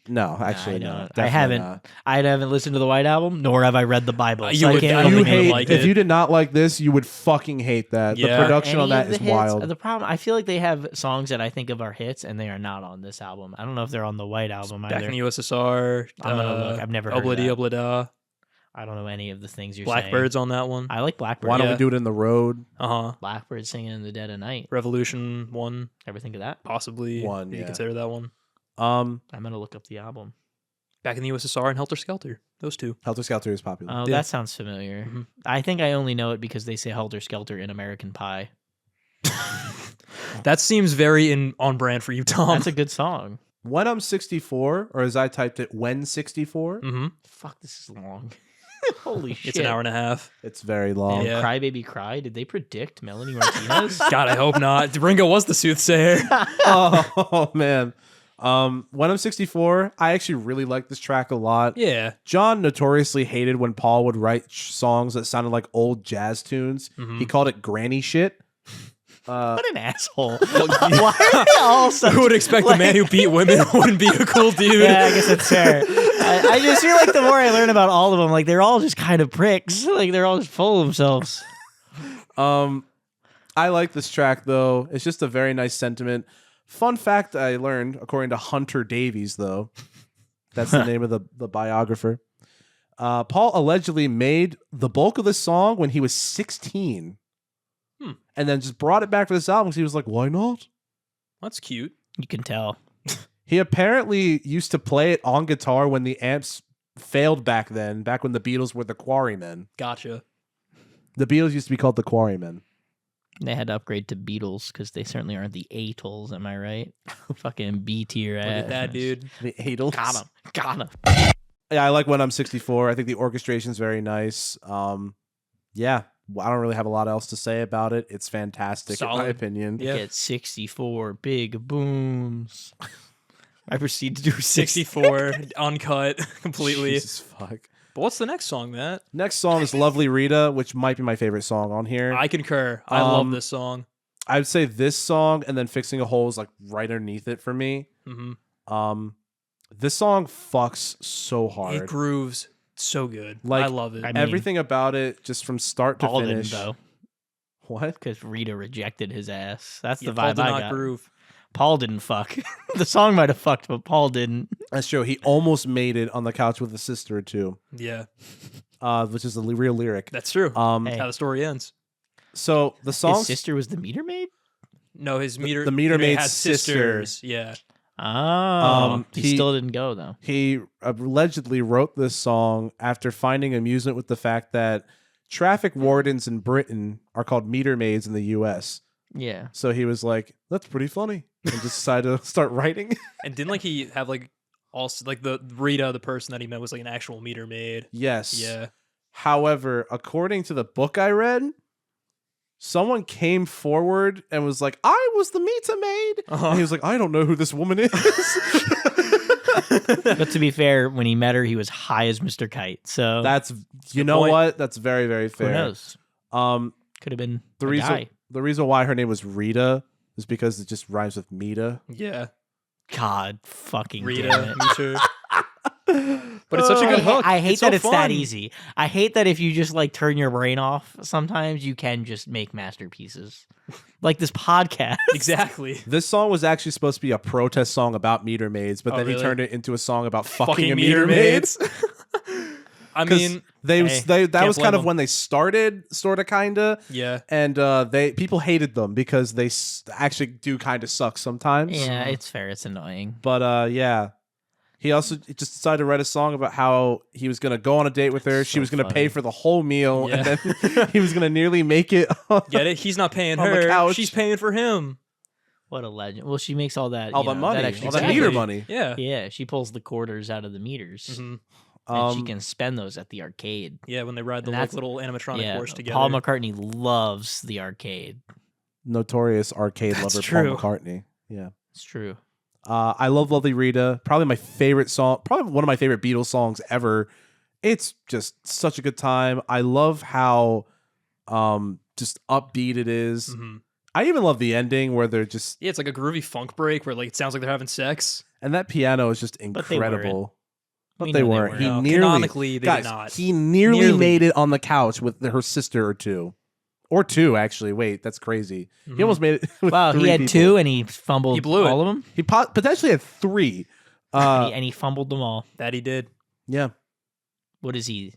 no, actually, I no. don't. Definitely I haven't. not. I haven't listened to the White Album, nor have I read the Bible. You So I would- can't I don't really think you would make- like If it. you did not like this, you would fucking hate that. Yeah. The production Any on that of the is hits- wild. The problem, I feel like they have songs that I think of are hits, and they are not on this album. I don't know if they're on the White Album Back either. in the USSR. I'm gonna look. I've never heard of Obladi that. Oblada. I don't know any of the things you're Blackbird's saying. on that one. I like Blackbird. Why don't Yeah. we do it in the road? Blackbird singing in the dead of night. Revolution 1, Ever think of that? possibly. One, You yeah. consider that one. I'm gonna look up the album. Back in the USSR and Helter Skelter. Those two. Helter Skelter is popular. Oh, Yeah. that sounds familiar. Mhm. I think I only know it because they say Helter Skelter in American Pie. That seems very on brand for you, Tom. That's a good song. When I'm 64, or as I typed it, when 64, Mm-hmm. Fuck, this is long. Holy shit. It's an hour and a half. it's very long. Yeah. Cry Baby Cry. Did they predict Melanie Martinez? God, I hope not. Ringo was the soothsayer. Oh, man. When I'm 64, I actually really like this track a lot. Yeah. John notoriously hated when Paul would write songs that sounded like old jazz tunes. Mhm. He called it granny shit. What an asshole. Why are they all so... Who would expect the man who beat women wouldn't be a cool dude? Yeah, I guess that's fair. I just feel like the more I learn about all of them, like they're all just kind of pricks. Like they're all just full of themselves. I like this track though. It's just a very nice sentiment. Fun fact I learned, according to Hunter Davies, though, that's the name of the biographer. Paul allegedly made the bulk of the song when he was 16. And then just brought it back for this album because he was like, why not? That's cute. You can tell. He apparently used to play it on guitar when the amps failed back then, back when the Beatles were the Quarrymen. Gotcha. The Beatles used to be called the Quarrymen. They had to upgrade to Beatles because they certainly aren't the A-tools, am I right? Fucking B tier ass. Look at that, dude. The Beatles. Got him. Yeah, I like When I'm 64. I think the orchestration's very nice. Yeah, I don't really have a lot else to say about it. It's fantastic in my Solid. opinion. Yeah. Get 64 big booms. I proceed to do 64, uncut completely. Jesus fuck. But what's the next song, Matt? Next song is Lovely Rita, which might be my favorite song on here. I concur. I love this song. I would say this song and then Fixing a Hole is like right underneath it for me. Mm-hmm. This song fucks so hard. It grooves so good. Like, I love it. I mean, Everything about it, just from start to Paul didn't, finish. though, What? because Rita rejected his ass. That's Yeah, the Paul vibe did I not got. groove. Paul didn't fuck. The song might have fucked, but Paul didn't. That's true. He almost made it on the couch with a sister or two, Yeah, which is the real lyric. that's true. Um, Hey. How the story ends. So the His song, sister was the meter maid? No, his meter. the meter maid's had sister. sisters. Yeah. Oh. He he- still didn't go, though. he allegedly wrote this song after finding amusement with the fact that traffic wardens in Britain are called meter maids in the U.S. Yeah. So he was like, "That's pretty funny," and just decided to start writing. And didn't like he have like also like the Rita, the person that he met, was like an actual meter maid. Yes. Yeah. However, according to the book I read, someone came forward and was like, "I was the meter maid," and he was like, "I don't know who this woman is." But to be fair, when he met her, he was high as Mr. Kite. So That's you know point. what? That's very very who fair. knows? Um, Could have been the a reason guy. the reason why her name was Rita is because it just rhymes with Mita. Yeah. God fucking Rita, damn it. me too. But it's such a good hook. I hate so that it's that fun. easy. I hate that if you just like turn your brain off, sometimes you can just make masterpieces. Like this podcast. Exactly. This song was actually supposed to be a protest song about meter maids, but Oh, then really? he turned it into a song about fucking a meter meter maids. I mean, that can't was blame kind of them. when they started, sort of, kinda, yeah. and people hated them because they actually do kind of suck sometimes. Yeah, it's fair. It's annoying. But yeah, he also just decided to write a song about how he was gonna go on a date with her. She So was gonna funny. pay for the whole meal, Yeah. and then he was gonna nearly make it. Get it? He's not paying On the her. couch. She's paying for him. What a legend. Well, she makes all that all you the know, money, that extra all that Exactly. meter money. Yeah. Yeah, she pulls the quarters out of the meters, Mhm. and she can spend those at the arcade. Yeah, when they ride the And like, that's- little animatronic Yeah, horse together. Paul McCartney loves the arcade. Notorious arcade That's lover true. Paul McCartney. Yeah. It's true. I love Lovely Rita. Probably my favorite song. Probably one of my favorite Beatles songs ever. It's just such a good time. I love how just upbeat it is. Mhm. I even love the ending where they're just, Yeah, it's like a groovy funk break where like it sounds like they're having sex. and that piano is just they incredible. But We they know they weren't. weren't. He No, nearly, canonically, they guys, did not. he nearly Nearly. made it on the couch with her sister or two. Or two, actually. Wait, that's crazy. Mhm. He almost made it with Wow, he three had people. two and he fumbled He blew it. all of them? He potentially had three. And he fumbled them all. That he did. Yeah. What is he?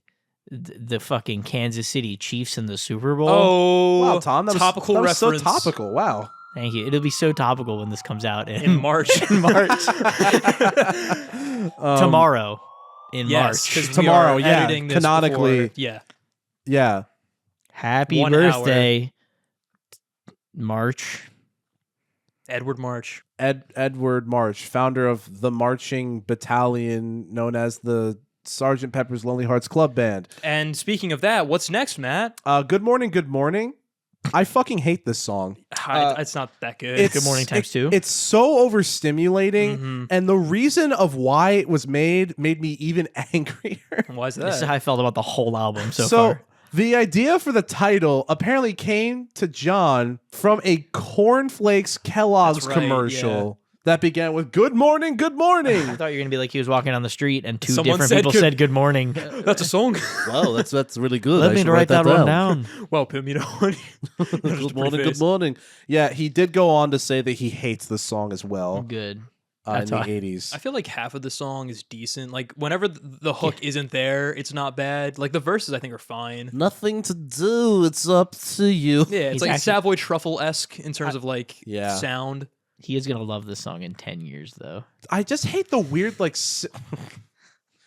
The fucking Kansas City Chiefs in the Super Bowl? Oh, Wow, Tom, that was, topical that was reference. so topical. Wow. Thank you. It'll be so topical when this comes out In March. in March. Tomorrow. In Yes, March. 'cause we Tomorrow, are yeah, editing this canonically. before- yeah. Yeah. Happy 1 hour. birthday, March. Edward March. Edward March, founder of the marching battalion known as the Sergeant Pepper's Lonely Hearts Club Band. And speaking of that, what's next, Matt? Good morning, good morning. I fucking hate this song. It's not that good. It's- Good morning times two. It's so overstimulating, Mhm. and the reason of why it was made me even angrier. Why is This is that? how I felt about the whole album so So far. the idea for the title apparently came to John from a Cornflakes Kellogg's That's right, commercial that began with "Good morning, good morning." I thought you were gonna be like he was walking down the street and two Someone different said people good- said good morning. That's a song. Wow, that's really good. Let me write that one down. Well, Pim, you know what? Good morning, good morning. Yeah, he did go on to say that he hates the song as well Good. in That's the why- 80s. I feel like half of the song is decent. Like whenever the hook isn't there, it's not bad. Like the verses, I think, are fine. Nothing to do. It's up to you. Yeah, it's He's like actually- Savoy Truffle esque in terms of like Yeah. sound. He is gonna love this song in 10 years though. I just hate the weird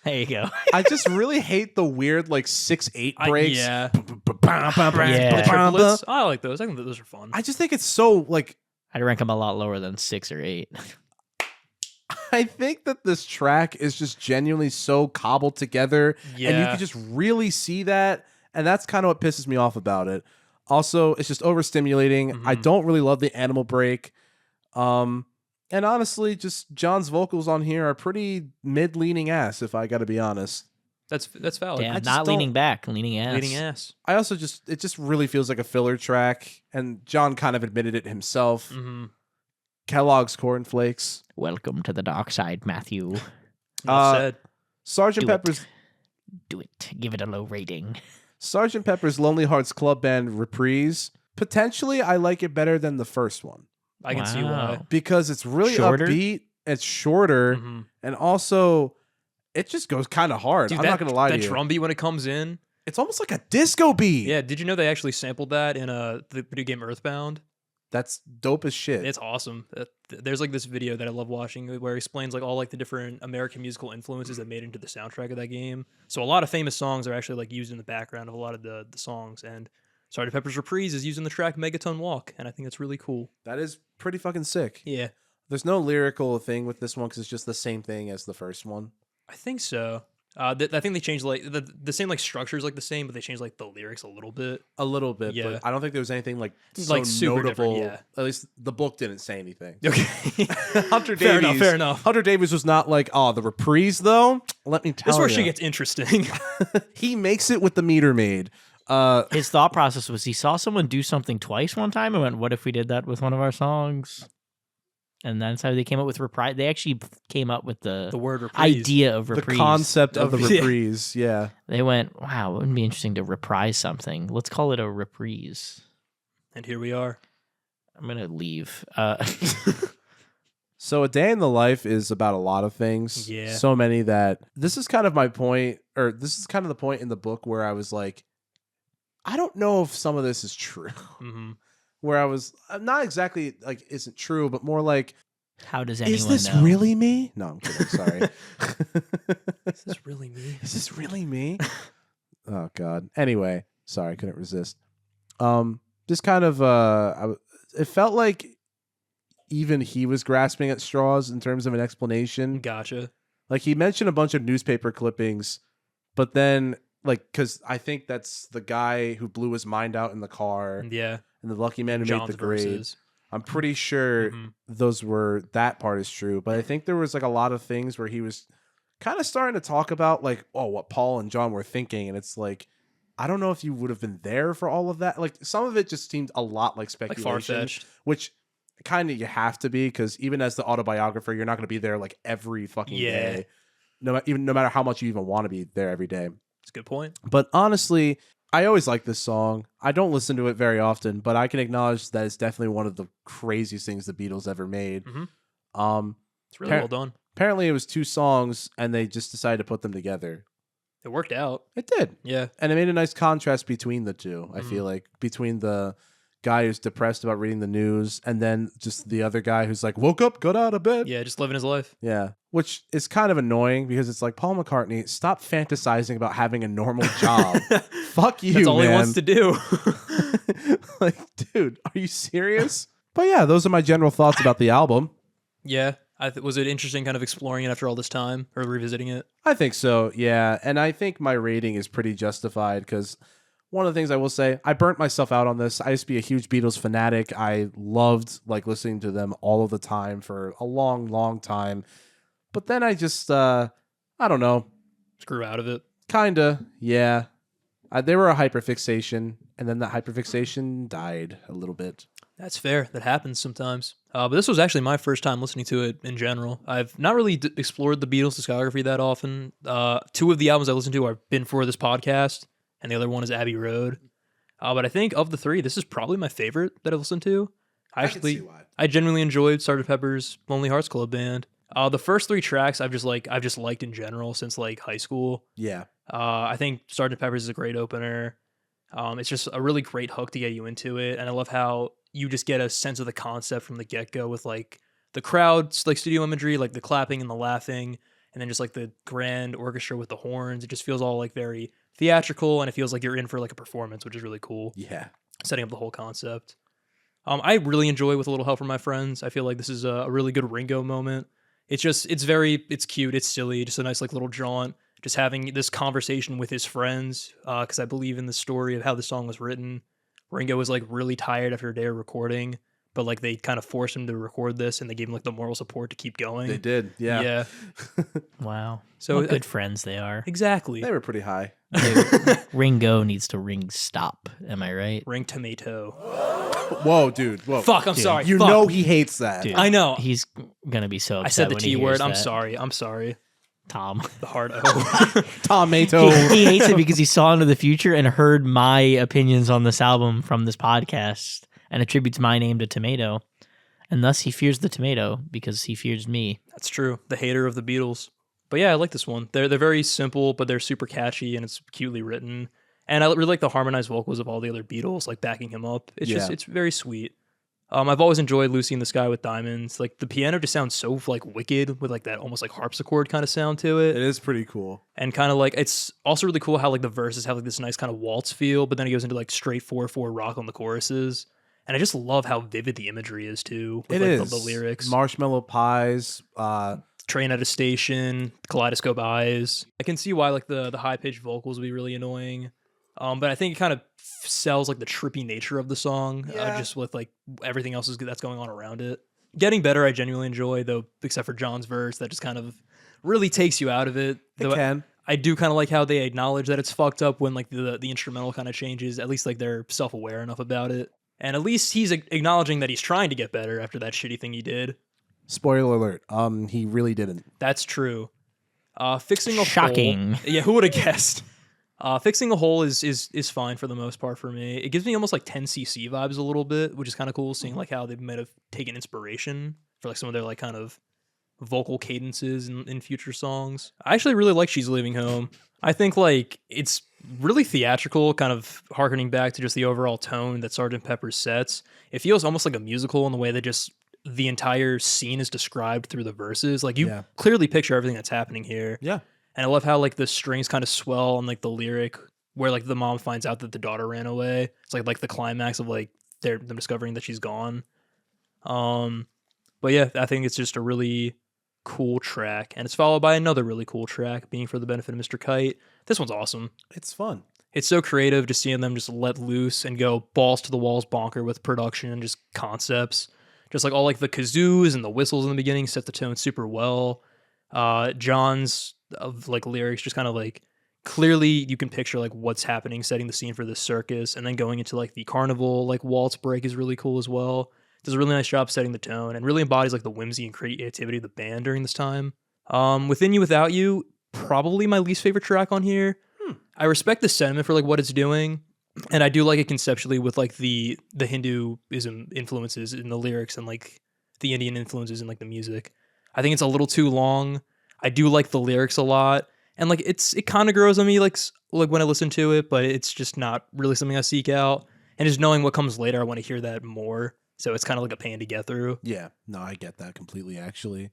There you go. I just really hate the weird 6/8 breaks. Yeah, Yeah. the triplets. I like those. I think those are fun. I just think it's so I'd rank him a lot lower than 6 or 8. I think that this track is just genuinely so cobbled together, and you Yeah. can just really see that, and that's kind of what pisses me off about it. Also, it's just overstimulating. I Mhm. don't really love the animal break. And honestly, just John's vocals on here are pretty mid-leaning ass, if I got to be honest. That's valid. Damn, just not don't- leaning back, leaning ass. Leading ass. I also it just really feels like a filler track, and John kind of admitted it himself. Mm-hmm. Kellogg's Cornflakes. Welcome to the dark side, Matthew. Well Uh, said. Sergeant Do it. Pepper's Do it. Give it a low rating. Sergeant Pepper's Lonely Hearts Club Band reprise. Potentially, I like it better than the first one I can see why. Wow. because it's really Shorter? upbeat. It's shorter, Mhm. and also it just goes kind of hard. Dude, I'm that, not gonna lie to that you. drum beat when it comes in. It's almost like a disco beat. Yeah, did you know they actually sampled that in the video game Earthbound? That's dope as shit. It's awesome. There's like this video that I love watching where it explains like all like the different American musical influences that made into the soundtrack of that game. So a lot of famous songs are actually like used in the background of a lot of the songs. And Sgt. Pepper's Reprise is using the track Megaton Walk, and I think that's really cool. That is pretty fucking sick. Yeah, There's no lyrical thing with this one because it's just the same thing as the first one. I think so. I think they changed like the same like structure is like the same, but they changed like the lyrics a little bit. A little bit, Yeah. but I don't think there was anything so Like, super different, notable. yeah. At least the book didn't say anything. Okay, Hunter Davies. fair enough. Fair enough. Hunter Davies was not like, oh, the reprise though. Let me tell This is you, where she gets interesting. he makes it with the meter maid. His thought process was he saw someone do something twice one time and went, what if we did that with one of our songs? And that's how they came up with reprise. They actually came up with the word reprise. idea of The reprise. concept of the Yeah. reprise, yeah. They went, wow, it would be interesting to reprise something. Let's call it a reprise. And here we are. I'm going to leave. So A Day in the Life is about a lot of things. Yeah. So many that this is kind of my point, or this is kind of the point in the book where I was like, I don't know if some of this is true. Mm-hmm. Where I was not exactly like isn't true, but more like, How does anyone is this know? really me? No, I'm kidding. Sorry. Is this really me? Is this really me? Oh God. Anyway, sorry, I couldn't resist. Just kind of it felt like even he was grasping at straws in terms of an explanation. Gotcha. Like he mentioned a bunch of newspaper clippings, but then like because I think that's the guy who blew his mind out in the car Yeah. and the lucky man who John's made the grade. verses. I'm pretty sure Mhm. that part is true, but I think there was like a lot of things where he was kind of starting to talk about like, oh, what Paul and John were thinking, and it's like, I don't know if you would have been there for all of that. Like some of it just seemed a lot like Like speculation, far-fetched. which kind of you have to be because even as the autobiographer, you're not going to be there like every fucking Yeah. day, no matter how much you even want to be there every day. That's a good point. But honestly, I always like this song. I don't listen to it very often, but I can acknowledge that it's definitely one of the craziest things the Beatles ever made. Mhm. Um, It's really Par- well done. apparently it was 2 songs and they just decided to put them together. It worked out. It did. Yeah. And it made a nice contrast between the two. I Mhm. feel like between the guy who's depressed about reading the news and then just the other guy who's like woke up, got out of bed. Yeah, just living his life. Yeah. Which is kind of annoying because it's like, Paul McCartney, stop fantasizing about having a normal job. Fuck you, That's all man. he wants to do. Like, dude, are you serious? But yeah, those are my general thoughts about the album. Yeah. Was it interesting kind of exploring it after all this time or revisiting it? I think so, yeah. And I think my rating is pretty justified because one of the things I will say, I burnt myself out on this. I used to be a huge Beatles fanatic. I loved like listening to them all of the time for a long, long time. But then I just, I don't know, Screw out of it. kinda, yeah. They were a hyperfixation, and then that hyperfixation died a little bit. That's fair. That happens sometimes. But this was actually my first time listening to it in general. I've not really explored the Beatles discography that often. 2 of the albums I listened to have been for this podcast, and the other one is Abbey Road. But I think of the 3, this is probably my favorite that I've listened to. I genuinely enjoyed Sgt. Pepper's Lonely Hearts Club Band. The first 3 tracks I've just liked in general since like high school. Yeah. I think Sgt. Pepper's is a great opener. It's just a really great hook to get you into it, and I love how you just get a sense of the concept from the get-go with like the crowd's like studio imagery, like the clapping and the laughing, and then just like the grand orchestra with the horns. It just feels all like very theatrical, and it feels like you're in for like a performance, which is really cool. Yeah. Setting up the whole concept. I really enjoy With a Little Help from My Friends. I feel like this is a really good Ringo moment. It's cute, it's silly, just a nice like little jaunt. Just having this conversation with his friends, because I believe in the story of how the song was written. Ringo was like really tired after a day of recording, but like they kind of forced him to record this, and they gave him like the moral support to keep going. They did, yeah. Yeah. Wow. So What good friends they are. Exactly. They were pretty high. Ringo needs to ring stop. Am I right? Ring tomato. Whoa, dude. Whoa. Fuck, I'm Dude, sorry. You Fuck. know he hates that. Dude, I know. He's gonna be so upset I said the when he T word. hears I'm that. sorry. I'm sorry. Tom. The hard O. Tomato. He hates it because he saw into the future and heard my opinions on this album from this podcast and attributes my name to tomato. And thus he fears the tomato because he fears me. That's true. The hater of the Beatles. But yeah, I like this one. They're very simple, but they're super catchy and it's cutely written. And I really like the harmonized vocals of all the other Beatles, like backing him up. It's very sweet. I've always enjoyed Lucy in the Sky with Diamonds. Like the piano just sounds so like wicked with like that almost like harpsichord kind of sound to it. It is pretty cool. And kind of like it's also really cool how like the verses have like this nice kind of waltz feel, but then it goes into like straight 4/4 rock on the choruses. And I just love how vivid the imagery is too. With, It like, is. the lyrics. Marshmallow pies. Train at a station, kaleidoscope eyes. I can see why like the high pitched vocals would be really annoying. But I think it kind of sells like the trippy nature of the song, just with like everything else that's going on around it. Getting Better, I genuinely enjoy, though, except for John's verse that just kind of really takes you out of it. It can. I do kind of like how they acknowledge that it's fucked up when like the instrumental kind of changes. At least like they're self-aware enough about it. And at least he's acknowledging that he's trying to get better after that shitty thing he did. Spoiler alert. He really didn't. That's true. Fixing a Shocking. hole. Yeah, who would have guessed? Fixing a hole is fine for the most part for me. It gives me almost like 10cc vibes a little bit, which is kind of cool, seeing like how they might have taken inspiration for like some of their like kind of vocal cadences in future songs. I actually really like She's Leaving Home. I think like it's really theatrical, kind of harkening back to just the overall tone that Sgt. Pepper sets. It feels almost like a musical in the way that just the entire scene is described through the verses. Like you clearly picture everything that's happening here. Yeah. And I love how like the strings kind of swell on like the lyric where like the mom finds out that the daughter ran away. It's like the climax of like them discovering that she's gone. But yeah, I think it's just a really cool track, and it's followed by another really cool track, Being for the Benefit of Mr. Kite. This one's awesome. It's fun. It's so creative just seeing them just let loose and go balls to the walls bonker with production and just concepts. Just like all like the kazoos and the whistles in the beginning set the tone super well. John's like lyrics just kind of like clearly you can picture like what's happening, setting the scene for this circus, and then going into like the carnival like waltz break is really cool as well. Does a really nice job setting the tone and really embodies like the whimsy and creativity of the band during this time. Within You Without You, probably my least favorite track on here. I respect the sentiment for like what it's doing, and I do like it conceptually with like the Hinduism influences in the lyrics and like the Indian influences in like the music. I think it's a little too long. I do like the lyrics a lot, and like it kind of grows on me like when I listen to it, but it's just not really something I seek out. And just knowing what comes later, I want to hear that more. So it's kind of like a pain to get through. Yeah, no, I get that completely. Actually,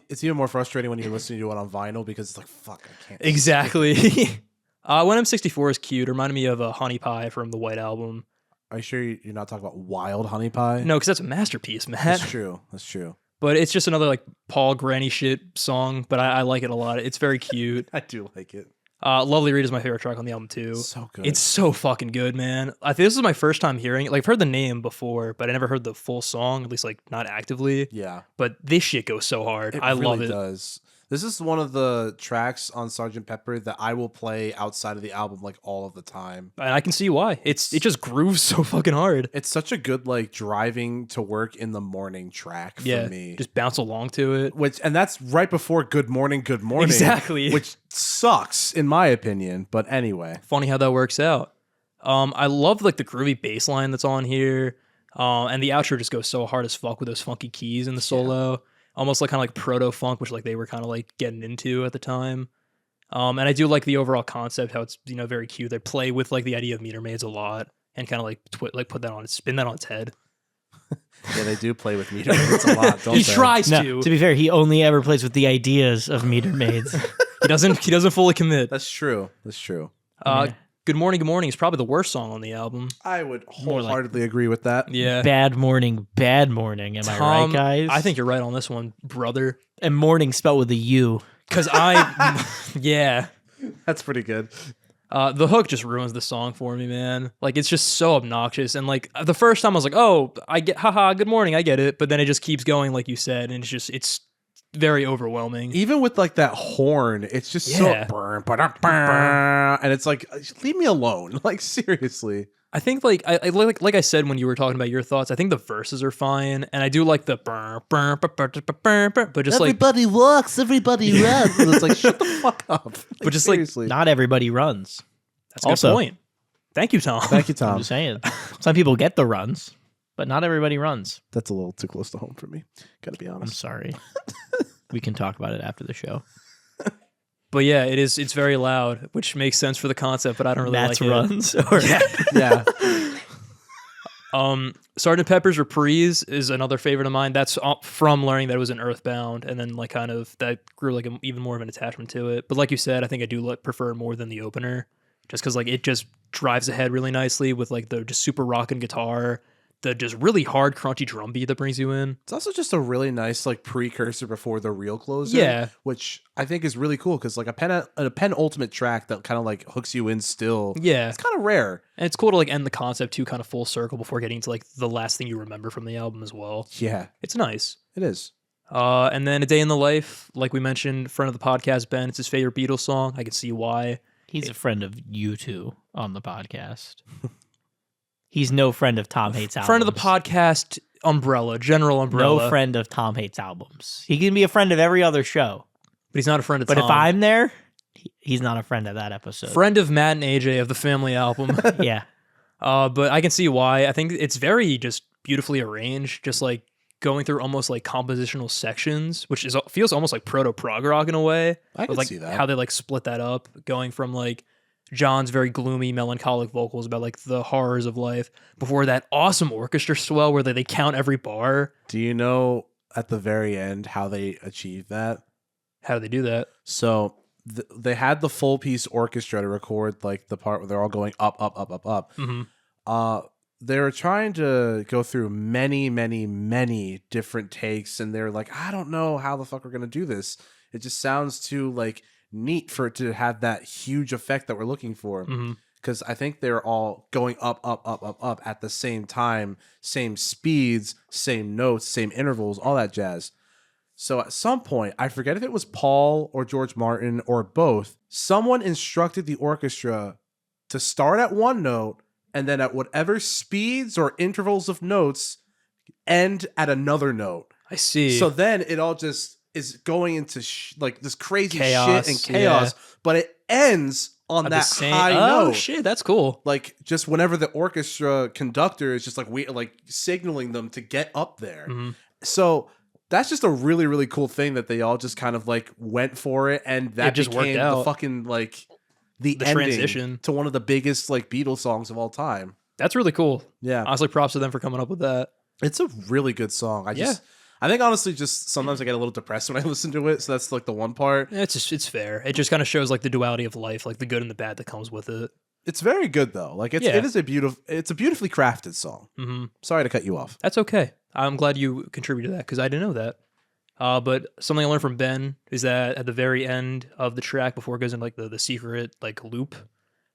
it's even more frustrating when you're listening to it on vinyl because it's like, fuck, I can't. Exactly. When M64 is cute, it reminded me of a Honey Pie from the White Album. Are you sure you're not talking about Wild Honey Pie? No, because that's a masterpiece, man. That's true. That's true. But it's just another like Paul Granny shit song, but I like it a lot. It's very cute. I do like it. Lovely Read is my favorite track on the album too. So good. It's so fucking good, man. I think this is my first time hearing it. Like I've heard the name before, but I never heard the full song, at least like not actively. Yeah. But this shit goes so hard. I love it. It does. This is one of the tracks on Sgt. Pepper that I will play outside of the album like all of the time. And I can see why. It just grooves so fucking hard. It's such a good like driving to work in the morning track for me. Just bounce along to it. And that's right before Good Morning, Good Morning. Exactly. Which sucks in my opinion, but anyway. Funny how that works out. I love like the groovy bass line that's on here. And the outro just goes so hard as fuck with those funky keys in the solo. Yeah. Almost like kind of like proto funk, which like they were kind of like getting into at the time. And I do like the overall concept, how it's, you know, very cute. They play with like the idea of meter maids a lot and kind of like put that on, spin that on its head. Yeah, they do play with meter maids a lot, don't he they? tries to. To be fair, he only ever plays with the ideas of meter maids. He doesn't fully commit. That's true. That's true. Good Morning, Good Morning is probably the worst song on the album. I would wholeheartedly agree with that. Yeah. Bad Morning, Bad Morning. Am I right, guys? I think you're right on this one, brother. And morning spelled with a U. Because yeah. That's pretty good. The hook just ruins the song for me, man. Like, it's just so obnoxious. And like, the first time I was like, oh, I get, haha, good morning, I get it. But then it just keeps going, like you said, and it's very overwhelming. Even with like that horn, it's just so burn, and it's like, leave me alone. Like seriously. I think like I like I said when you were talking about your thoughts, I think the verses are fine, and I do like the but just everybody walks, everybody runs. And it's like shut the fuck up. Like, but just seriously. Not everybody runs. That's a good point. Thank you, Tom. Thank you, Tom. I'm just saying. Some people get the runs, but not everybody runs. That's a little too close to home for me. Gotta be honest. I'm sorry. We can talk about it after the show. But yeah, it's very loud, which makes sense for the concept, but I don't really Matt's like runs. it. Or Yeah. Sgt. Pepper's Reprise is another favorite of mine. That's from learning that it was an Earthbound, and then like kind of that grew like even more of an attachment to it. But like you said, I think I do prefer it more than the opener, just because like it just drives ahead really nicely with like the just super rockin' guitar, the just really hard crunchy drum beat that brings you in. It's also just a really nice like precursor before the real closer. Yeah, which I think is really cool because like a penultimate track that kind of like hooks you in still. Yeah, it's kind of rare, and it's cool to like end the concept too kind of full circle before getting to like the last thing you remember from the album as well. Yeah, it's nice. It is. And then A Day in the Life, like we mentioned, friend of the podcast, Ben, it's his favorite Beatles song. I can see why. He's a friend of you two on the podcast. He's no friend of Tom Hates Albums. Friend of the podcast umbrella, general umbrella. No friend of Tom Hates Albums. He can be a friend of every other show. But he's not a friend of But Tom. if I'm there, he's not a friend of that episode. Friend of Matt and AJ of the Family album. Yeah. But I can see why. I think it's very just beautifully arranged, just like going through almost like compositional sections, which feels almost like proto-prog rock in a way. I can like see that. How they like split that up, going from like John's very gloomy, melancholic vocals about like the horrors of life before that awesome orchestra swell where they count every bar. Do you know at the very end how they achieved that? How do they do that? So they had the full piece orchestra to record like the part where they're all going up, up, up, up, up. Mm-hmm. They were trying to go through many, many, many different takes, and they're like, I don't know how the fuck we're gonna do this. It just sounds too like neat for it to have that huge effect that we're looking for. Because I think they're all going up, up, up, up, up at the same time, same speeds, same notes, same intervals, all that jazz. So at some point, I forget if it was Paul or George Martin or both, someone instructed the orchestra to start at one note and then at whatever speeds or intervals of notes end at another note. I see. So then it all just is going into like this crazy Chaos, shit and chaos, but it ends on At that the same- high oh note. shit, that's cool. Like just whenever the orchestra conductor is just like signaling them to get up there. Mhm. So that's just a really, really cool thing that they all just kind of like went for it, and that It just worked became the out. fucking like the The ending transition. to one of the biggest like Beatles songs of all time. That's really cool. Yeah, Honestly, props to them for coming up with that. it's a really good song. I think honestly, just sometimes I get a little depressed when I listen to it. So that's like the one part. It's fair. It just kind of shows like the duality of life, like the good and the bad that comes with it. It's very good though. Like Yeah. it is a beautifully crafted song. Mm-hmm. Sorry to cut you off. That's okay. I'm glad you contributed to that because I didn't know that. But something I learned from Ben is that at the very end of the track, before it goes into like the secret like loop,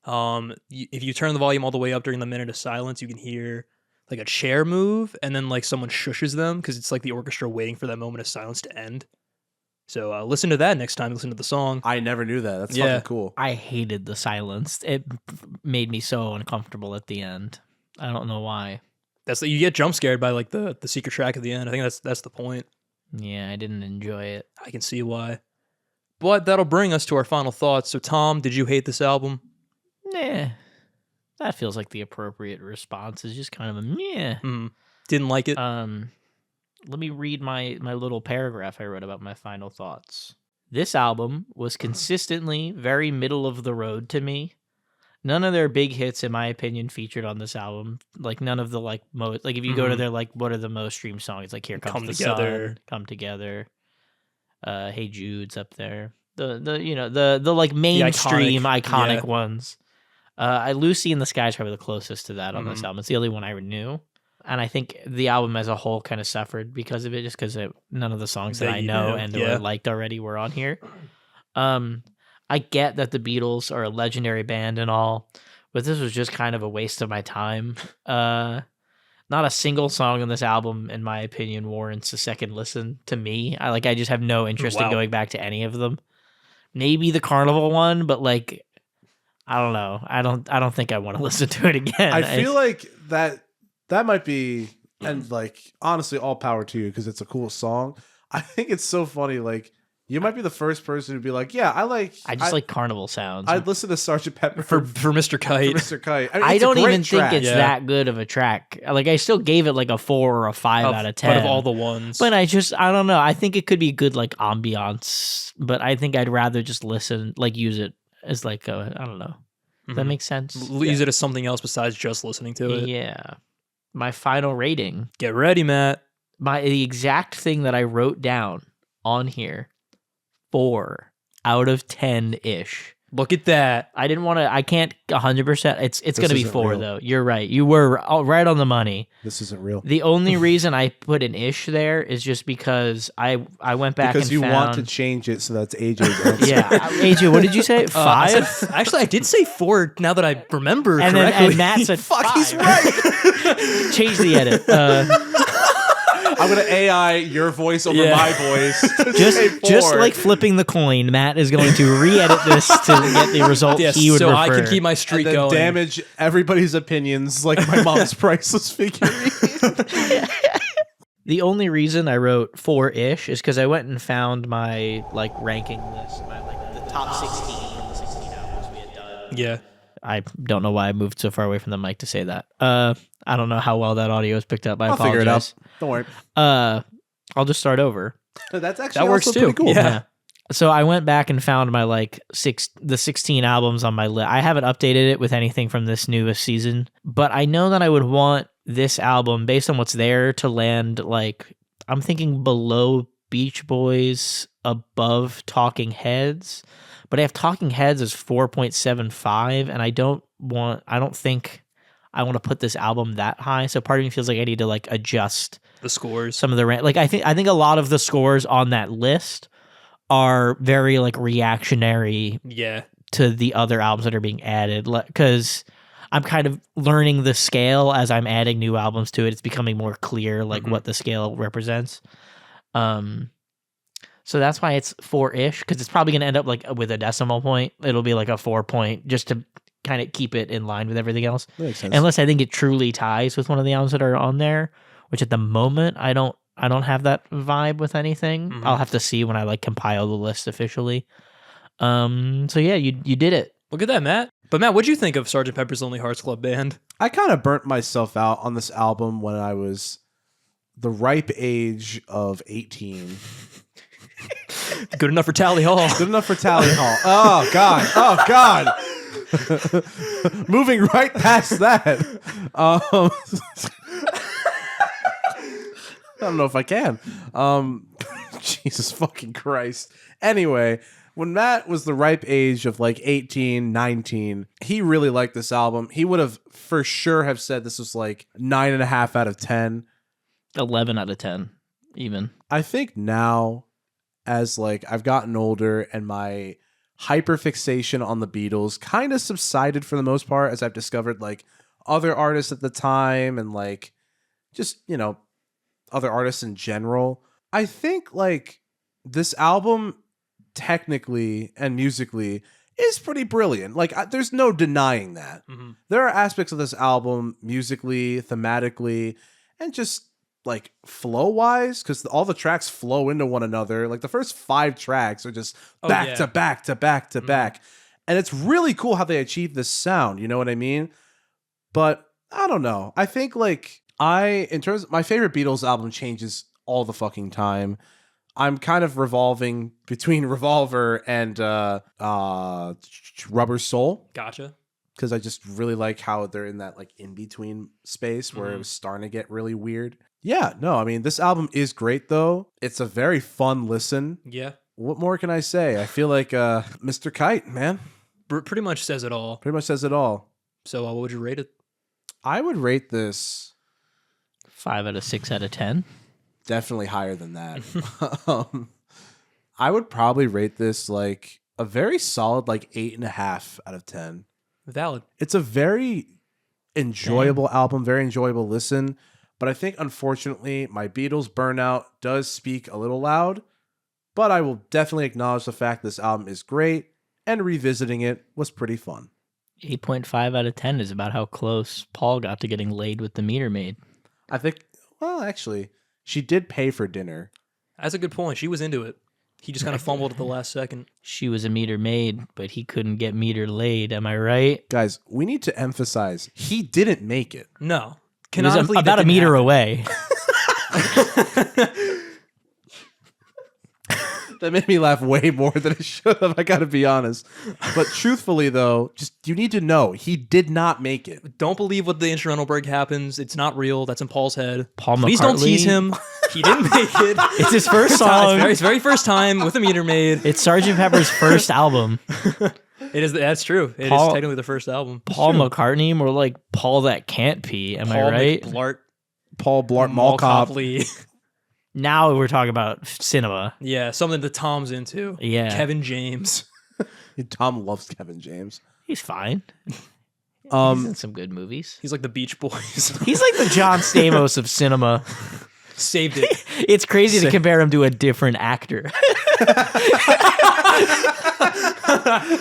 if you turn the volume all the way up during the minute of silence, you can hear like a chair move, and then like someone shushes them because it's like the orchestra waiting for that moment of silence to end. So listen to that next time you listen to the song. I never knew that. That's Yeah. fucking cool. I hated the silence. It made me so uncomfortable at the end. I don't know why. You get jump scared by like the secret track at the end. I think that's the point. Yeah, I didn't enjoy it. I can see why. But that'll bring us to our final thoughts. So Tom, did you hate this album? Nah. That feels like the appropriate response. Is just kind of a meh. Didn't like it? Let me read my little paragraph I wrote about my final thoughts. This album was consistently very middle of the road to me. None of their big hits, in my opinion, featured on this album. Like none of the like most. Like if you go to their like, what are the most streamed songs? Like Here Comes Come the Together. Sun, Come Together. Hey Jude's up there. The like mainstream iconic yeah. ones. Lucy in the Sky is probably the closest to that on this album. It's the only one I knew. And I think the album as a whole kind of suffered because of it, just because none of the songs that I know and or liked already were on here. I get that the Beatles are a legendary band and all, but this was just kind of a waste of my time. Not a single song on this album, in my opinion, warrants a second listen to me. I just have no interest in going back to any of them. Maybe the Carnival one, but like, I don't know. I don't think I want to listen to it again. I feel like that might be, and like honestly, all power to you because it's a cool song. I think it's so funny. Like you might be the first person to be like, yeah, I just like Carnival sounds. I'd listen to Sgt. Pepper for Mr. Kite. For Mr. Kite. I don't even think it's Yeah. that good of a track. Like I still gave it like a 4 or a 5 out of 10. But of all the ones. But I don't know. I think it could be good like ambiance, but I think I'd rather just listen, like use it as like I don't know. Does that make sense? Use it as something else besides just listening to it. Yeah. My final rating. Get ready, Matt. The exact thing that I wrote down on here. 4 out of 10-ish. Look at that. I can't 100%. It's going to be 4 real. though. You're right. You were right on the money. This isn't real. The only reason I put an ish there is just because I went back because and you found, want to change it so that's AJ's answer. Yeah, AJ, what did you say? 5? Actually, I did say 4 now that I remember And correctly. then Matt said Fuck, 5. he's right. Change the edit. I'm gonna AI your voice over my voice. Just like flipping the coin, Matt is going to re-edit this to get the result he would so prefer. I can keep my streak and then going. damage everybody's opinions like my mom's priceless figurine. The only reason I wrote 4-ish is because I went and found my ranking list, the top 16 from the 16 albums we had done. Yeah. I don't know why I moved so far away from the mic to say that. I don't know how well that audio is picked up. I I'll figure it out. apologize. Don't worry. I'll just start over. That's actually That works also too. pretty cool. Yeah. So I went back and found my the 16 albums on my list. I haven't updated it with anything from this newest season, but I know that I would want this album, based on what's there, to land I'm thinking below Beach Boys, above Talking Heads, but I have Talking Heads as 4.75, and I don't think I want to put this album that high. So part of me feels like I need to adjust The scores. some of the I think a lot of the scores on that list are very reactionary Yeah. to the other albums that are being added, because I'm kind of learning the scale as I'm adding new albums to it. It's becoming more clear what the scale represents. So that's why it's 4-ish, because it's probably going to end up with a decimal point. It'll be a 4 point, just to kind of keep it in line with everything else. Makes sense. Unless I think it truly ties with one of the albums that are on there, which at the moment I don't have that vibe with anything. Mhm. I'll have to see when I compile the list officially. So yeah, you did it. Look at that, Matt. But Matt, what'd you think of Sgt. Pepper's Lonely Hearts Club Band? I kind of burnt myself out on this album when I was the ripe age of 18. Good enough for Tally Hall. Good enough for Tally Hall. Oh, God. Oh, God. Moving right past that. I don't know if I can. Jesus fucking Christ. Anyway, when Matt was the ripe age of 18, 19, he really liked this album. He would have for sure have said this was 9.5 out of 10. 11 out of 10, even. I think now, as I've gotten older and my hyperfixation on the Beatles kind of subsided for the most part, as I've discovered other artists at the time and just, other artists in general. I think this album technically and musically is pretty brilliant. There's no denying that. Mm-hmm. There are aspects of this album musically, thematically, and just flow wise, because all the tracks flow into one another. The first 5 tracks are just back to back to back to back, and it's really cool how they achieve this sound. You know what I mean? But I don't know. I think in terms of my favorite Beatles album changes all the fucking time. I'm kind of revolving between Revolver and Rubber Soul. Gotcha. Because I just really like how they're in that in-between space where it was starting to get really weird. Yeah, no, I mean, this album is great, though. It's a very fun listen. Yeah. What more can I say? I feel like Mr. Kite, man. Pretty much says it all. Pretty much says it all. So what would you rate it? I would rate this 5 out of 6 out of 10. definitely higher than that. I would probably rate this a very solid 8.5 out of 10. Valid. It's a very enjoyable album, very enjoyable listen. But I think, unfortunately, my Beatles burnout does speak a little loud. But I will definitely acknowledge the fact this album is great, and revisiting it was pretty fun. 8.5 out of 10 is about how close Paul got to getting laid with the meter maid. I think, well, actually, she did pay for dinner. That's a good point. She was into it. He just kind of fumbled at the last second. She was a meter maid, but he couldn't get meter laid. Am I right? Guys, we need to emphasize, he didn't make it. No. He was Canonically, about a meter away. That made me laugh way more than it should have, I gotta be honest. But truthfully, though, just you need to know, he did not make it. Don't believe what the instrumental break happens. It's not real. That's in Paul's head. Paul Please don't McCartney. tease him. He didn't make it. It's his first song. It's his very first time with a meter maid. It's Sgt. Pepper's first album. It is. That's true. It Paul- is technically the first album. Paul McCartney, more like Paul that can't pee. Am I right? Blart, Paul Blart Mall Cop. Copley. Now we're talking about cinema. Yeah, something that Tom's into. Yeah. Kevin James. Tom loves Kevin James. He's fine. He's in some good movies. He's like the Beach Boys. He's like the John Stamos of cinema. Saved it. It's crazy to compare him to a different actor.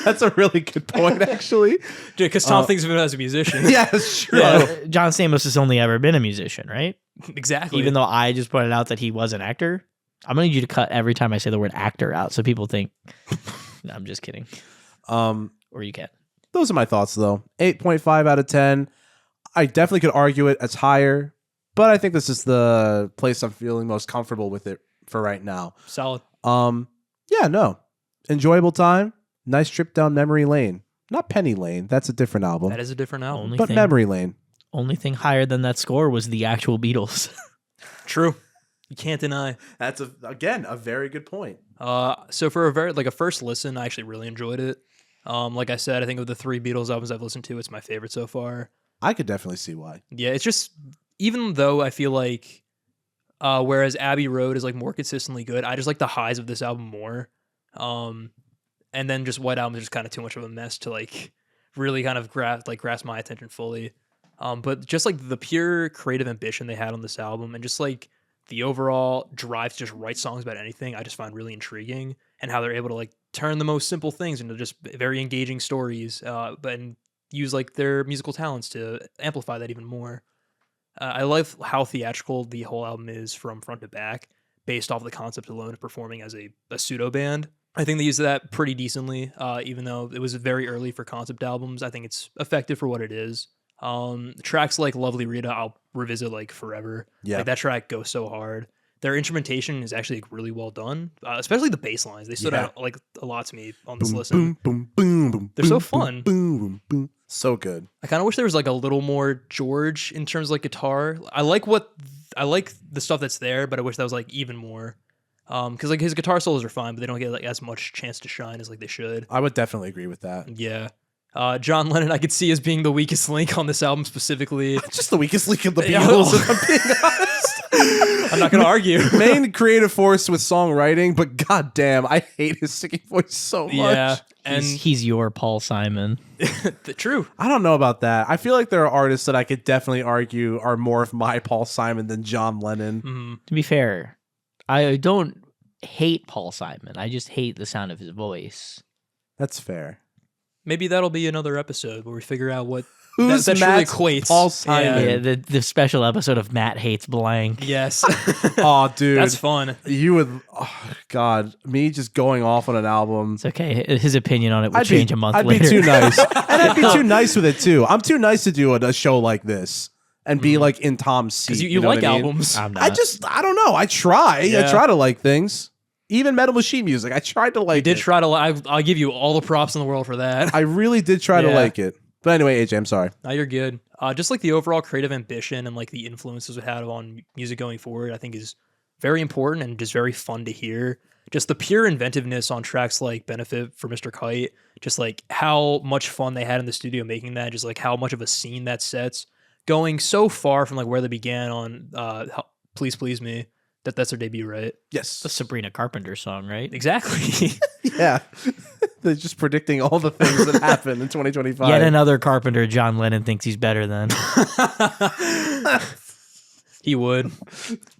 That's a really good point, actually. Because Tom thinks of him as a musician. Yeah, that's true. John Stamos has only ever been a musician, right? Exactly. Even though I just pointed out that he was an actor. I'm going to need you to cut every time I say the word actor out so people think. No, I'm just kidding. Or you can. Those are my thoughts, though. 8.5 out of 10. I definitely could argue it as higher, but I think this is the place I'm feeling most comfortable with it for right now. Solid. Yeah, no. Enjoyable time. Nice trip down memory lane. Not Penny Lane. That's a different album. That is a different album. But memory lane. Only thing higher than that score was the actual Beatles. True. You can't deny. That's again a very good point. So for a first listen, I actually really enjoyed it. Like I said, I think of the 3 Beatles albums I've listened to, it's my favorite so far. I could definitely see why. Yeah, it's just, even though I feel like whereas Abbey Road is like more consistently good, I just like the highs of this album more. And then just White Album is just kind of too much of a mess to like really kind of grasp my attention fully. But just like the pure creative ambition they had on this album, and just like the overall drive to just write songs about anything, I just find really intriguing, and how they're able to like turn the most simple things into just very engaging stories, but use like their musical talents to amplify that even more. I love how theatrical the whole album is from front to back, based off the concept alone of performing as a pseudo band. I think they use that pretty decently, even though it was very early for concept albums. I think it's effective for what it is. Tracks like Lovely Rita, I'll revisit like forever. Yeah. Like that track goes so hard. Their instrumentation is actually like, really well done, especially the bass lines. They stood out like a lot to me on this listen. Boom, boom, boom, They're so fun. Boom, boom, boom. So good. I kind of wish there was like a little more George in terms of like guitar. I like the stuff that's there, but I wish that was like even more. Because like his guitar solos are fine, but they don't get like as much chance to shine as like they should. I would definitely agree with that. Yeah. John Lennon, I could see as being the weakest link on this album specifically. Just the weakest link of the Beatles, if I'm being honest. I'm not going to argue. Main creative force with songwriting, but goddamn, I hate his singing voice so much. Yeah, and he's your Paul Simon. True. I don't know about that. I feel like there are artists that I could definitely argue are more of my Paul Simon than John Lennon. Mm-hmm. To be fair, I don't hate Paul Simon. I just hate the sound of his voice. That's fair. Maybe that'll be another episode where we figure out what Who's that Matt's truly equates. Paul Simon? Yeah, the special episode of Matt Hates Blank. Yes. Oh, dude. That's fun. You would, oh, God, me just going off on an album. It's okay. His opinion on it would change a month I'd later. be too nice. And I'd be too nice with it, too. I'm too nice to do a show like this and be like in Tom's seat. Because you know like what I mean? I'm albums. not. I don't know. I try. Yeah. I try to like things. Even Metal Machine music. I tried to like Did it. try to. I'll give you all the props in the world for that. I really did try to Yeah. like it. But anyway, AJ, I'm sorry. No, you're good. Just like the overall creative ambition and like the influences it had on music going forward, I think is very important and just very fun to hear. Just the pure inventiveness on tracks like Benefit for Mr. Kite, just like how much fun they had in the studio making that, just like how much of a scene that sets, going so far from like where they began on Please Please Me. That's their debut, right? Yes. The Sabrina Carpenter song, right? Exactly. Yeah. They're just predicting all the things that happen in 2025. Yet another Carpenter John Lennon thinks he's better than. He would.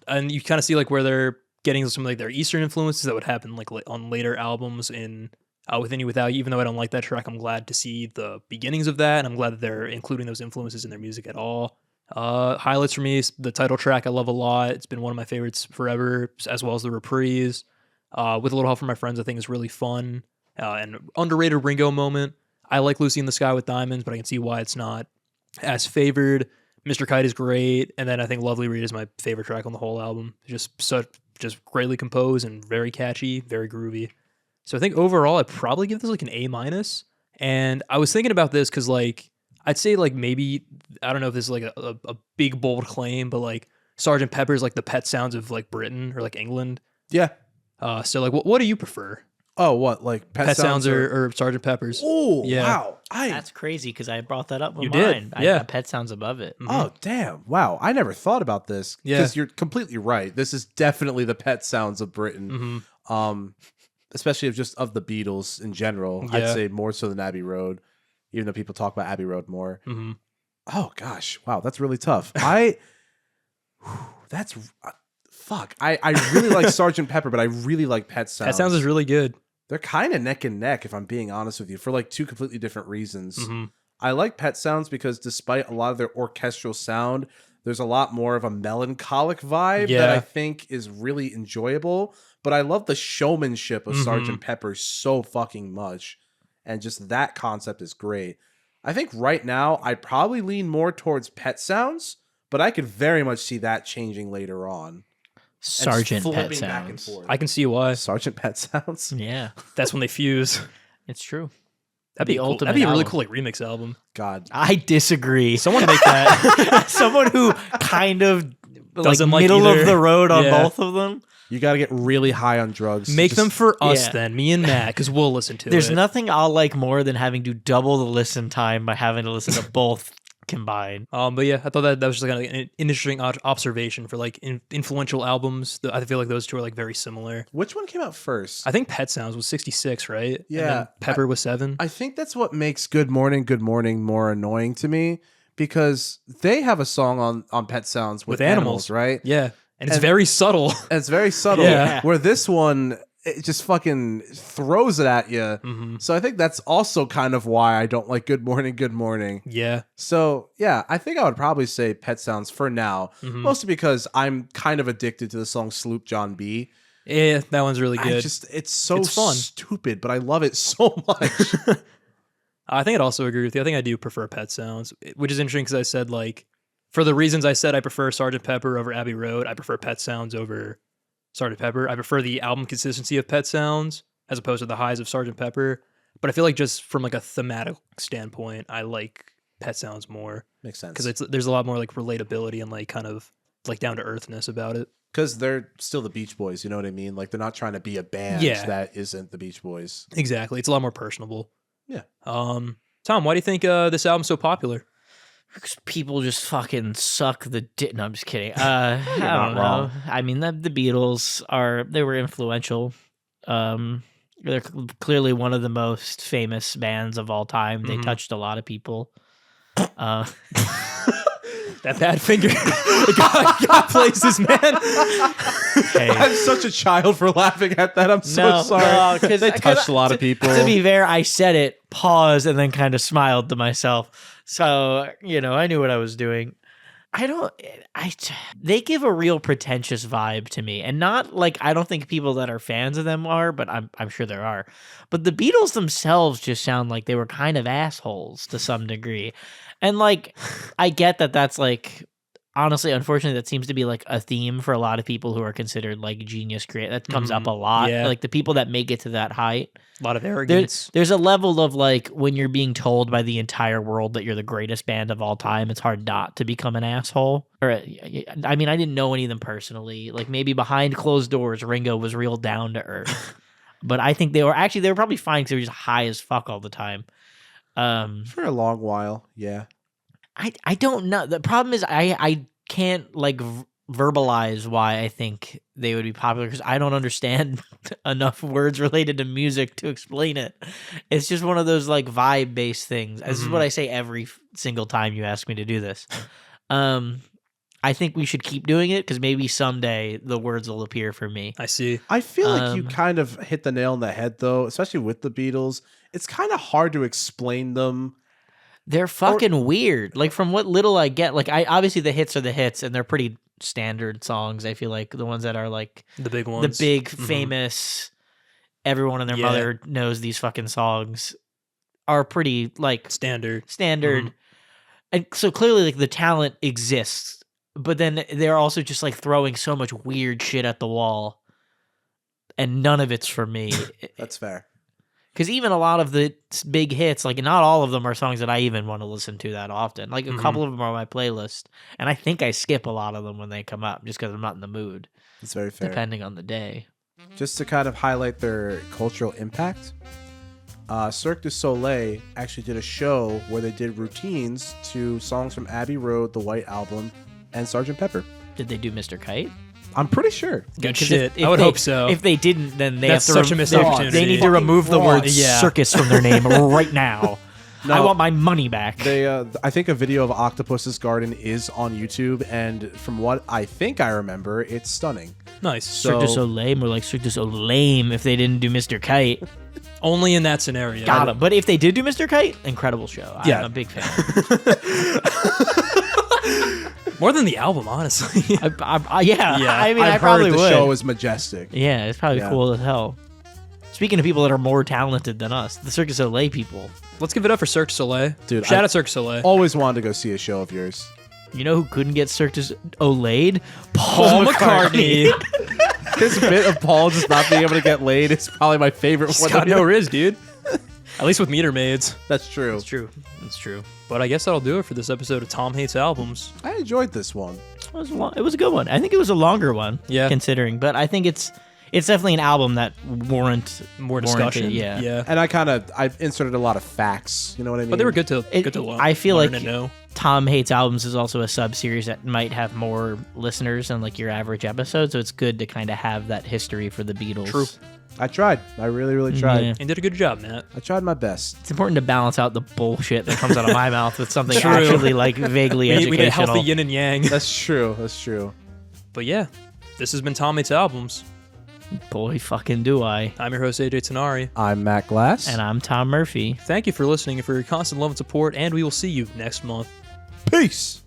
And you kind of see like where they're getting some like their Eastern influences that would happen like on later albums in Within You Without You. Even though I don't like that track, I'm glad to see the beginnings of that, and I'm glad that they're including those influences in their music at all. Highlights for me is the title track I love a lot. It's been one of my favorites forever, as well as the reprise. With a Little Help from My Friends, I think is really fun. And underrated Ringo moment. I like Lucy in the Sky with Diamonds, but I can see why it's not as favored. Mr. Kite is great, and then I think Lovely Reed is my favorite track on the whole album. Just greatly composed and very catchy, very groovy. So I think overall I'd probably give this like an A-. And I was thinking about this because like I'd say like maybe, I don't know if this is like a big bold claim, but like Sgt. Pepper's like the Pet Sounds of like Britain or like England. Yeah. So like what do you prefer? Oh, what? Like Pet Sounds or Sgt. Pepper's? Oh, Yeah. wow. That's crazy because I brought that up with You did, mine. yeah. I got Pet Sounds above it. Oh, damn. Wow. I never thought about this. Yeah. Because you're completely right. This is definitely the Pet Sounds of Britain. Mm-hmm. Especially of the Beatles in general. Yeah. I'd say more so than Abbey Road, even though people talk about Abbey Road more. Mm-hmm. Oh, gosh. Wow. That's really tough. fuck. I really like Sergeant Pepper, but I really like Pet Sounds. Pet Sounds is really good. They're kind of neck and neck, if I'm being honest with you, for like two completely different reasons. Mm-hmm. I like Pet Sounds because despite a lot of their orchestral sound, there's a lot more of a melancholic vibe that I think is really enjoyable. But I love the showmanship of Sergeant Pepper so fucking much. And just that concept is great. I think right now I'd probably lean more towards Pet Sounds, but I could very much see that changing later on. Sergeant Pet Flipping back and Sounds. forth. I can see why. Sergeant Pet Sounds? Yeah, That's when they fuse. it's true. That'd be The cool. ultimate That'd be a really album. cool like remix album. God. I disagree. Someone make that. Someone who kind of Doesn't like middle either. of the road on Yeah. both of them. You got to get really high on drugs. to Make just- them for us Yeah. then, me and Matt, because we'll listen to There's it. nothing I'll like more than having to double the listen time by having to listen to both combined. But yeah, I thought that was just kind of an interesting observation for like influential albums. I feel like those two are like very similar. Which one came out first? I think Pet Sounds was 66, right? And Yeah, then Pepper was 7. I think that's what makes Good Morning more annoying to me because they have a song on Pet Sounds with animals, right? Yeah. And it's And- very subtle. And it's very subtle. Yeah. Where this one, it just fucking throws it at you. Mm-hmm. So I think that's also kind of why I don't like Good Morning. Yeah. So yeah, I think I would probably say Pet Sounds for now, Mhm. mostly because I'm kind of addicted to the song Sloop John B. Yeah, that one's really good. It's so It's fun. stupid, but I love it so much. I think I'd also agree with you. I think I do prefer Pet Sounds, which is interesting because I said, like, for the reasons I said I prefer Sgt. Pepper over Abbey Road, I prefer Pet Sounds over Sgt. Pepper. I prefer the album consistency of Pet Sounds as opposed to the highs of Sgt. Pepper. But I feel like just from like a thematic standpoint, I like Pet Sounds more Makes sense. because there's a lot more like relatability and like kind of like down to earthness about it. Because they're still the Beach Boys, you know what I mean? Like they're not trying to be a band Yeah. that isn't the Beach Boys. Exactly, it's a lot more personable. Yeah. Tom, why do you think this album's so popular? Because people just fucking suck the dick. No, I'm just kidding. I not don't know. wrong. I mean, the Beatles they were influential. They're clearly one of the most famous bands of all time. They Mhm. touched a lot of people. That bad finger, God places, man. Hey. I'm such a child for laughing at that. I'm so sorry. because They touched a lot of people. To be fair, I said it, paused, and then kind of smiled to myself. So, I knew what I was doing. They give a real pretentious vibe to me. And not like, I don't think people that are fans of them are, but I'm sure there are. But the Beatles themselves just sound like they were kind of assholes to some degree. And like, I get that that's like, honestly, unfortunately, that seems to be like a theme for a lot of people who are considered like genius creators. That comes up a lot. Yeah. Like the people that make it to that height. A lot of arrogance. There's a level of like when you're being told by the entire world that you're the greatest band of all time, it's hard not to become an asshole. Or I mean, I didn't know any of them personally. Like maybe behind closed doors, Ringo was real down to earth. But I think they were probably fine because they were just high as fuck all the time. For a long while, yeah. I don't know. The problem is I can't like verbalize why I think they would be popular because I don't understand enough words related to music to explain it. It's just one of those like vibe based things. This is what I say every single time you ask me to do this. I think we should keep doing it because maybe someday the words will appear for me. I see. I feel like you kind of hit the nail on the head, though, especially with the Beatles. It's kind of hard to explain them. They're fucking weird. Like from what little I get, like I obviously the hits are the hits and they're pretty standard songs. I feel like the ones that are like The big ones. the big famous, everyone and their Yeah. mother knows these fucking songs are pretty like standard. And so clearly like the talent exists, but then they're also just like throwing so much weird shit at the wall and none of it's for me. That's fair. Because even a lot of the big hits, like not all of them are songs that I even want to listen to that often. Like a couple of them are on my playlist, and I think I skip a lot of them when they come up just because I'm not in the mood, That's very fair. depending on the day. Just to kind of highlight their cultural impact, Cirque du Soleil actually did a show where they did routines to songs from Abbey Road, The White Album, and Sgt. Pepper. Did they do Mr. Kite? I'm pretty sure. Good Because shit. if I would they- hope so. If they didn't, then they That's have to such a missed they- opportunity. They need to remove the word Frauds. Yeah. circus from their name right now. I want my money back. They, I think a video of Octopus's Garden is on YouTube, and from what I think I remember, it's stunning. Nice. So- Cirque du Soleil, more like Cirque du Soleil if they didn't do Mr. Kite. Only in that scenario. Got him. But if they did do Mr. Kite, incredible show. Yeah. I'm a big fan. More than the album, honestly. Yeah. Yeah. I mean, I've I probably heard the would. show is majestic. Yeah, it's probably Yeah. cool as hell. Speaking of people that are more talented than us, the Cirque du Soleil people. Let's give it up for Cirque du Soleil. Dude, Shout I- out Cirque du Soleil. Always wanted to go see a show of yours. You know who couldn't get Cirque du Soleil? Paul McCartney. This bit of Paul just not being able to get laid is probably my favorite He's one. got no riz, dude. At least with meter maids. That's true. It's true. It's true. But I guess that'll do it for this episode of Tom Hates Albums. I enjoyed this one. It was a good one. I think it was a longer one. Yeah. Considering, but I think it's definitely an album that warranted More discussion. Yeah. And I inserted a lot of facts. You know what I mean? But they were good to learn. I feel learn like and know. Tom Hates Albums is also a sub-series that might have more listeners than like your average episode, so it's good to kind of have that history for the Beatles. True. I tried. I really, really tried. Yeah. And did a good job, Matt. I tried my best. It's important to balance out the bullshit that comes out of my mouth with something True. actually like vaguely We need a educational. healthy yin and yang. That's true. That's true. But yeah, this has been Tom Hates Albums. Boy, fucking do I. I'm your host, AJ Tenari. I'm Matt Glass. And I'm Tom Murphy. Thank you for listening and for your constant love and support, and we will see you next month. Peace.